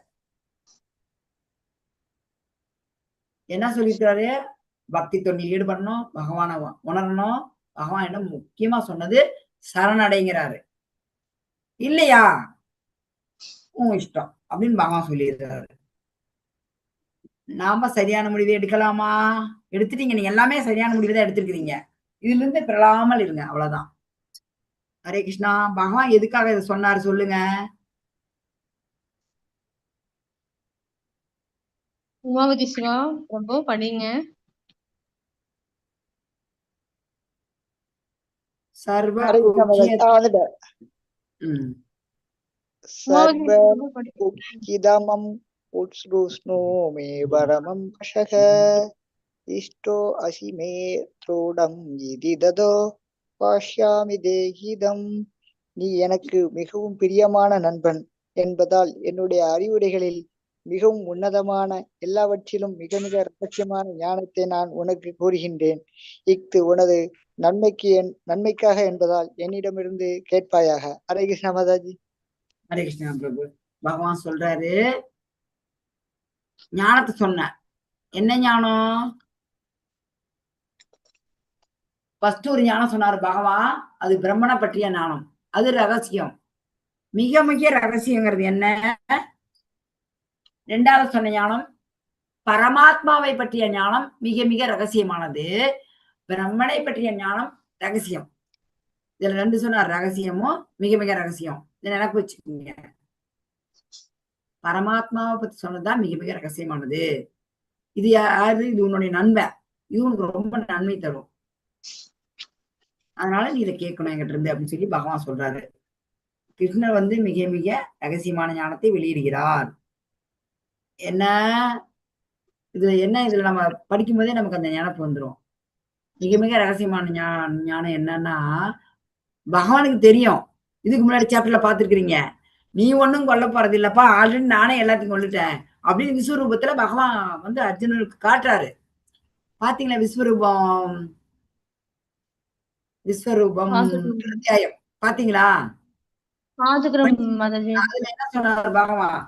என்ன சொல்லிட்டாரு? பக்தி தொண்டில் ஈடுபடணும், பகவானை உணரணும். பகவான் என்ன முக்கியமா சொன்னது? சரணடைங்கிறாரு. இல்லையா? உன் இஷ்டம் அப்படின்னு பகவான் சொல்லிடுறாரு. நாம சரியான முடிவை எடுக்கலாமா? எடுத்துட்டீங்க. நீங்க எல்லாமே சரியான முடிவு தான் எடுத்திருக்கிறீங்க. இதுல இருந்து பிறழாமல் இருங்க, அவ்வளவுதான். ஹரே கிருஷ்ணா. பகவான் எதுக்காக இதை சொன்னாரு சொல்லுங்க. உமாவதி சிவா பிரபு படிங்க. சர்வ ஹரே கிருஷ்ணா மாதாஜி. வந்துட்டேன். உமாவதி சர்வ பிரபு படி. உச்சிதமம் உத்ஸ்ருஷ்ணோமி பரமம் வசக இஷ்டோ அசிமே த்ரோடம் இதி ததோ பாஷ்யாமி தேகிதம். நீ எனக்கு மிகவும் பிரியமான நண்பன் என்பதால் என்னுடைய அறிவுரைகளில் மிகவும் உன்னதமான எல்லாவற்றிலும் மிக மிக ரகசியமான ஞானத்தை நான் உனக்கு கூறுகின்றேன். இஃது உனது நன்மைக்காக என்பதால் என்னிடமிருந்து கேட்பாயாக. ஹரே கிருஷ்ணா மாதாஜி. ஹரே கிருஷ்ணா பிரபு. பகவான் சொல்றாரு, ஞானத்தை சொன்ன. என்ன ஞானம்? ஃபர்ஸ்ட் ஒரு ஞானம் சொன்னாரு பகவான், அது பிரம்மனை பற்றிய ஞானம். அது ரகசியம், மிக மிக ரகசியங்கிறது என்ன? ரெண்டாவது சொன்ன ஞானம் பரமாத்மாவை பற்றிய ஞானம் மிக மிக ரகசியமானது. பிரம்மனை பற்றிய ஞானம் ரகசியம். இதுல ரெண்டு சொன்னார், ரகசியமும் மிக மிக ரகசியம். இதை நினைப்பு வச்சுக்கோங்க. பரமாத்மாவை பத்தி சொன்னதுதான் மிக மிக ரகசியமானது. இது யாரு? இது உன்னுடைய நண்பன். இது உனக்கு ரொம்ப நன்மை தரும். அதனால நீ இதை கேட்கணும் என்கிட்ட இருந்து அப்படின்னு சொல்லி பகவான் சொல்றாரு. கிருஷ்ணர் வந்து மிக மிக ரகசியமான ஞானத்தை வெளியிடுகிறார். என்ன இதுல நம்ம படிக்கும் போதே நமக்கு அந்த ஞானப்பு வந்துடும். மிக மிக ரகசியமான ஞானம் என்னன்னா, பகவானுக்கு தெரியும். இதுக்கு முன்னாடி சாப்டர்ல பாத்துருக்கிறீங்க, நீ ஒன்னும் கொல்ல போறது இல்லப்பா, ஆல்ரெடி நானே எல்லாத்தையும் கொல்லிட்டேன் அப்படின்னு விஸ்வரூபத்துல பகவான் வந்து அர்ஜுனனுக்கு காட்டுறாரு. பாத்தீங்களா? விஸ்வரூபம் அத்தியாயம் பாத்தீங்களா? அதுல என்ன சொன்னார் பகவான்?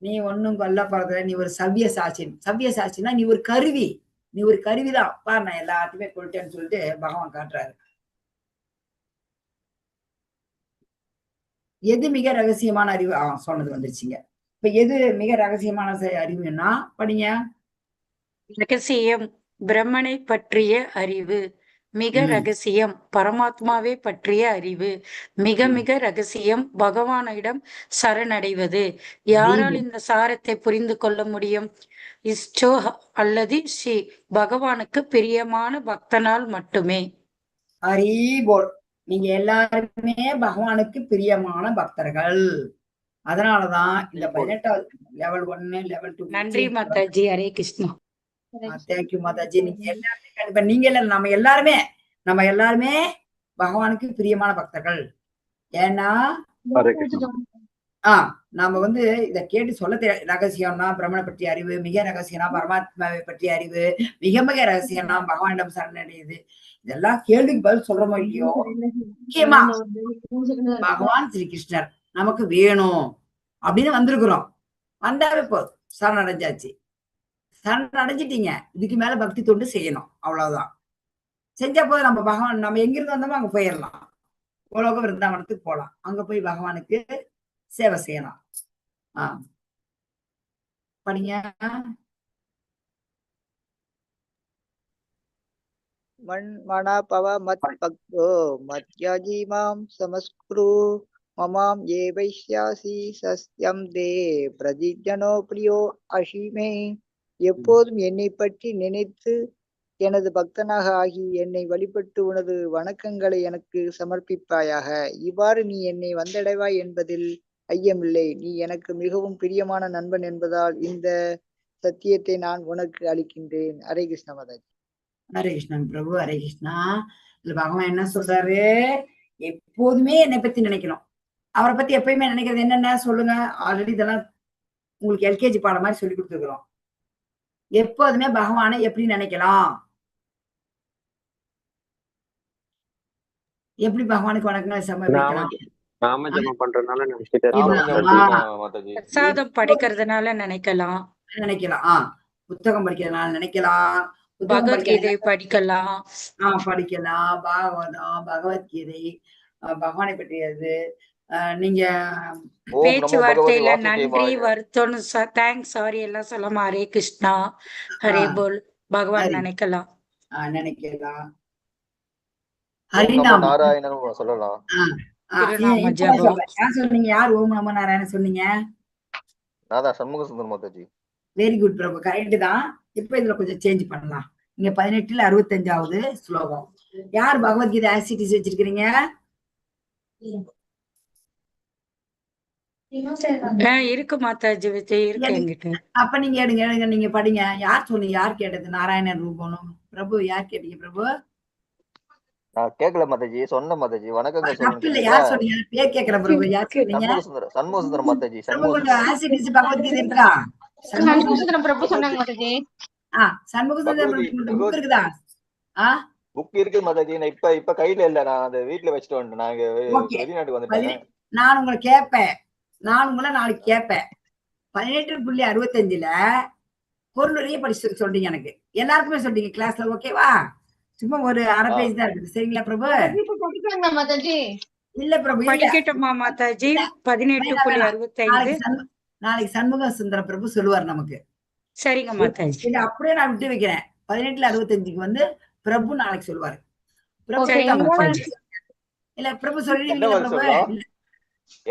நீ ஒன்னும் கொல்ல போறதில்ல, நீ ஒரு சவ்ய சாட்சி. சவ்ய சாட்சினா நீ ஒரு கருவி, நீ ஒரு கருவிதான். பாரு, நான் எல்லாத்தையுமே கொல்லிட்டேன்னு சொல்லிட்டு பகவான் காட்டுறாரு. எது மிக ரகசியமான அறிவு? சொன்னது வந்துருச்சுங்க. இப்ப எது மிக ரகசியமான அறிவுன்னா படிங்க. ரகசியம் பிரம்மனை பற்றிய அறிவு. மிக ரகசியம் பரமாத்மாவை பற்றிய அறிவு. மிக மிக ரகசியம் பகவானிடம் சரணடைவது. யாரால் இந்த சாரத்தை புரிந்து கொள்ள முடியும்? இஷ்டோ அல்லது ஸ்ரீ பகவானுக்கு பிரியமான பக்தனால் மட்டுமே. ஹரிபோல். நீங்க எல்லாருமே பகவானுக்கு பிரியமான பக்தர்கள். அதனாலதான் இந்த 18வது லெவல் 1 லெவல் 2. நன்றி மாதாஜி. ஹரே கிருஷ்ணா. தேங்க்யூ மாதாஜி. நீங்க எல்லாருமே கண்டிப்பா, நீங்க எல்லாம் நம்ம எல்லாருமே பகவானுக்கு பிரியமான பக்தர்கள். ஏன்னா நாம வந்து இத கேட்டு சொல்ல ரகசியம்னா பிரம்மனை பற்றிய அறிவு, மிக ரகசியம்னா பரமாத்மாவை பற்றிய அறிவு, மிக மிக ரகசியம்னா பகவானிடம் சரணடையுது. இதெல்லாம் கேள்விக்கு பதில் சொல்றோமோ இல்லையோ, முக்கியமா பகவான் ஸ்ரீ கிருஷ்ணர் நமக்கு வேணும் அப்படின்னு வந்திருக்கிறோம். வந்தாவே போதும், சரணடைஞ்சாச்சு. சரணடைஞ்சிட்டீங்க, இதுக்கு மேல பக்தி தொண்டு செய்யணும், அவ்வளவுதான். செஞ்சா போது நம்ம பகவான், நம்ம எங்கிருந்து வந்தோமோ அங்க போயிடலாம். உலக விருந்தாவனத்துக்கு போலாம், அங்க போய் பகவானுக்கு சேவை செய்யலாம். படிங்க. மன்மனா பவ மத் பக்தோ மத்யாஜி மாம் சமஸ்குரு மமாம் ஏ வைஷ்யாசி சஸ்யம் தே பிரதிஜனோ பிரியோ அஷிமே. எப்போதும் என்னை பற்றி நினைத்து எனது பக்தனாக ஆகி என்னை வழிபட்டு உனது வணக்கங்களை எனக்கு சமர்ப்பிப்பாயாக. இவ்வாறு நீ என்னை வந்தடைவாய் என்பதில் ஐயமில்லை. நீ எனக்கு மிகவும் பிரியமான நண்பன் என்பதால் இந்த சத்தியத்தை நான் உனக்கு அளிக்கின்றேன். ஹரே கிருஷ்ணா மாதாஜி. ஹரே கிருஷ்ணன் பிரபு. ஹரே கிருஷ்ணா. இதுல பகவான் என்ன சொல்றாரு? எப்போதுமே என்னை பத்தி நினைக்கணும். அவரை பத்தி எப்பயுமே நினைக்கிறது என்னென்ன சொல்லுங்க. ஆல்ரெடி இதெல்லாம் உங்களுக்கு எல்கேஜி பாடம் மாதிரி சொல்லி கொடுத்துருக்கிறோம். எப்போதுமே பகவானை எப்படி நினைக்கலாம்? எப்படி பகவானுக்கு வணக்கங்களை சமர்ப்பிக்கலாம்? பிரசாதம் படிக்கிறதுனால நினைக்கலாம். புத்தகம் படிக்கிறதுனால நினைக்கலாம். பகவத்கீதை படிக்கலாம். படிக்கலாம். பாகவதம், பகவத்கீதை, பகவானை பற்றியது, நீங்க பேச்சுவார்த்தையில நன்றி வருத்தம் தேங்க்ஸ் சாரி எல்லாம் சொல்லாம ஹரே கிருஷ்ணா ஹரே போல் பகவான் நினைக்கலாம் நினைக்கலாம். நாராயணன் சொல்லலாம். சொன்னீங்க யார் ஓம் நமோ நாராயணன் சொன்னீங்க? நான் தான் சண்முக சுந்தர் மாதாஜி. வெரி குட் பிரபு, கரெக்ட் தான். இப்ப இதுல கொஞ்சம் சேஞ்ச் பண்ணலாம். இங்க 18ல 65வது ஸ்லோகம். யார் பகவத்கீதை ஆசிட்டிஸ் வச்சிருக்கீங்க? இருக்கு மாதாஜி இருக்கு என்கிட்ட. அப்ப நீங்க எடுங்க எடுங்க, நீங்க படிங்க. யார் சொன்னீங்க? யார் கேட்டது? நாராயணன் ரூபனும் பிரபு யார் கேட்டீங்க? பிரபு நான் கேக்கல மாதாஜி, சொன்ன மாதாஜி. வணக்கங்க சொல்லுங்க. யார் சொன்னீங்க? பேர் கேக்குற பிரபு யார் சொன்னீங்க? சண்முக சுந்தரம் மாதாஜி. சண்முக ஆசிட்டிஸ் பகவத்கீதை இருக்கா? சண்முக சுந்தரம் பிரபு சொன்னாங்க மாதாஜி. சண்முக சுந்தரம் புக் இருக்குதா? புக் இருக்கு மாதாஜி. நான் இப்ப கையில இல்ல, நான் அந்த வீட்டுல வச்சுட்டு வந்துட்டேன். நான் வெளிநாட்டுக்கு வந்துட்டேன். நான் உங்களை கேட்பேன், நான் உங்களை நாளைக்கு கேட்பேன். 18.65ல பொருளுரையே படிச்சு சொல்றீங்க. எனக்கு எல்லாருக்குமே சொல்றீங்க கிளாஸ்ல, ஓகேவா? சும்மா ஒரு அரை பேஜ் தான் இருக்குது. சரிங்களா பிரபு? இல்ல பிரபு படிக்கட்டுமா மாதாஜி? 18.65 நாளைக்கு சண்முக சுந்தர பிரபு சொல்லுவார் நமக்கு. சரிங்க மாதாஜி. இல்ல அப்படியே நான் விட்டு வைக்கிறேன். 18.65க்கு வந்து பிரபு நாளைக்கு சொல்லுவாரு. இல்ல பிரபு சொல்றீங்களா பிரபு?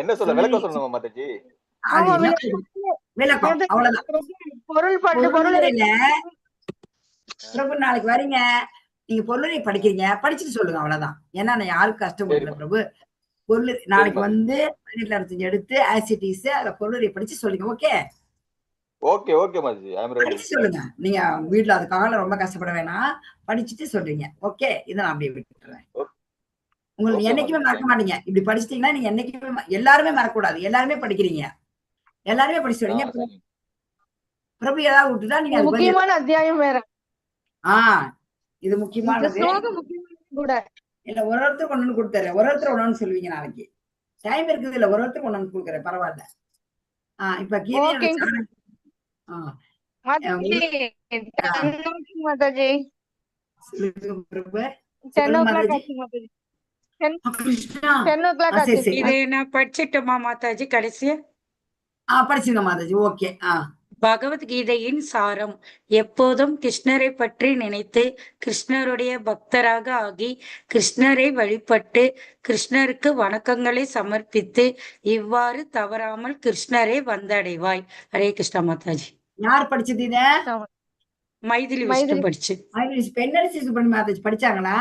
என்ன சொல்ல விளக்கம் சொல்லணுமா மாதாஜி? விளக்கம் அவ்வளவுதான். பிரபு நாளைக்கு வரீங்க, நீங்க பொருளுரை படிக்கிறீங்க, படிச்சுட்டு சொல்லுங்க, அவ்வளவுதான். ஏன்னா நான் யாருக்கும் கஷ்டம் கொடுக்கல பிரபு. பொருள் நாளைக்கு வந்து 18.65 எடுத்து ஆசிட்டிஸ் அதுல பொருளுரை படிச்சு சொல்லுங்க. ஓகே ஓகே ஓகே மாதாஜி, ஐ அம் ரெடி. படிச்சு சொல்லுங்க. நீங்க வீட்டுல அதுக்காக ரொம்ப கஷ்டப்பட வேணாம், படிச்சுட்டு சொல்றீங்க. ஓகே, இதை நான் அப்படியே விட்டுறேன். உங்களுக்கு என்னைக்குமே மறக்க மாட்டீங்க. இப்படி படிச்சிட்டீங்கன்னா நீங்க என்னைக்குமே எல்லாருமே மறக்கக்கூடாது. எல்லாருமே படிக்கிறீங்க, எல்லாருமே படிச்சு சொல்றீங்க. பிரபு ஏதாவது விட்டுட்டா நீங்க முக்கியமான அத்தியாயம் வேற. இது முக்கியமானது கூட இல்ல. ஒருத்தர் ஒண்ணு கொடுத்தாரு, ஒருத்தர் ஒண்ணு சொல்லுவீங்க. நாளைக்கு டைம் இருக்குது இல்ல, ஒருத்தர் ஒண்ணு கொடுக்குறேன், பரவாயில்ல. இப்ப படிச்சிட்டோமா மாதாஜி? கடைசியா படிச்சுங்க மாதாஜி. ஓகே. பகவத்கீதையின் சாரம்: எப்போதும் கிருஷ்ணரை பற்றி நினைத்து கிருஷ்ணருடைய பக்தராக ஆகி கிருஷ்ணரை வழிபட்டு கிருஷ்ணருக்கு வணக்கங்களை சமர்ப்பித்து இவ்வாறு தவறாமல் கிருஷ்ணரை வந்தடைவாய். ஹரே கிருஷ்ணா மாதாஜி. யார் படிச்சது இத? மைதிலி விஷ்ணு படிச்சு. பெண்ணரசி சுப்பிரமணிய மாதாஜி படிச்சாங்களா?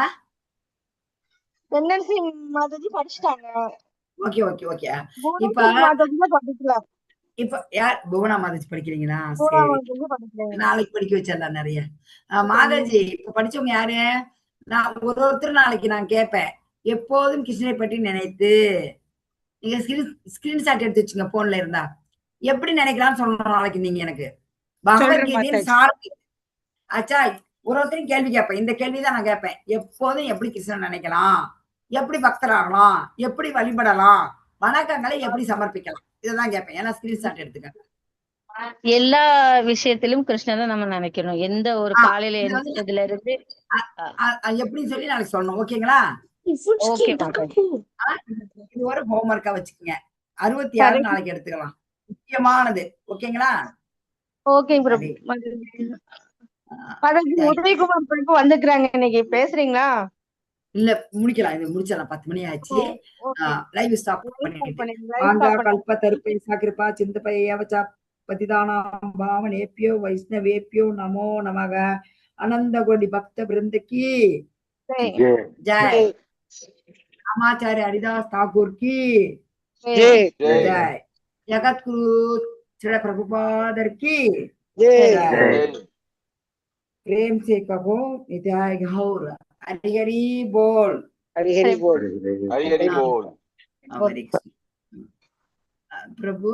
பெண்ணரசி மாதாஜி படிச்சிட்டாங்க. Okay okay okay. இப்ப யார் புவனா மாதாஜி படிக்கிறீங்களா? நாளைக்கு படிக்க வச்சிடலாம் நிறைய. மாதாஜி இப்ப படிச்சவங்க யாரு? நான் ஒருத்தர் நாளைக்கு நான் கேட்பேன். எப்போதும் கிருஷ்ணரை பற்றி நினைத்து, நீங்க ஸ்கிரீன்ஷாட் எடுத்து வச்சுங்க போன்ல இருந்தா. எப்படி நினைக்கலாம்னு சொல்லணும் நாளைக்கு நீங்க எனக்கு. பகவத்கீதையின் சாரம். ஆச்சா, ஒருத்தரையும் கேள்வி கேட்பேன். இந்த கேள்விதான் நான் கேட்பேன். எப்போதும் எப்படி கிருஷ்ணன் நினைக்கலாம், எப்படி பக்தராகலாம், எப்படி வழிபடலாம், வணக்கங்களை எப்படி சமர்ப்பிக்கலாம், இதெல்லாம் கேட்பேன். ஏன்னா ஸ்கிரீன்ஷாட் எடுத்துக்க. எல்லா விஷயத்திலும் கிருஷ்ணரை நம்ம நினைக்கணும். எந்த ஒரு காலையில எழுந்ததுல இருந்து எப்படின்னு சொல்லி நாளைக்கு சொல்லணும். ஓகேங்களா? இது ஒரு ஹோம்ஒர்க்கா வச்சுக்கோங்க. 66 நாளைக்கு எடுத்துக்கலாம், முக்கியமானது. ஓகேங்களா? ஓகே பிரபு. உதயகுமார் பிரபு வந்துக்கிறாங்க, இன்னைக்கு பேசுறீங்களா? இல்ல முடிக்கலாம், இது முடிச்சிடலாம். 10 மணி ஆச்சு. லைவ் ஸ்டாப் பண்ணிட்டு கல்பத்தருப்பை சாகிருப்பா சிந்தபையவச்சா பதிதானாம் பாவனேபியோ வைஷ்ணவேபியோ நமோ நமக. அனந்த கோடி பக்த பிருந்தகி ஜெய். ராமாச்சாரிய ஹரிதாஸ் தாக்கூர் கி ஜெய். ஜகத்குரு श्री प्रभुपादर की जय। प्रेम से कहो नित्याय गौर। हरि हरि बोल, हरि हरि बोल, हरि हरि बोल। प्रभु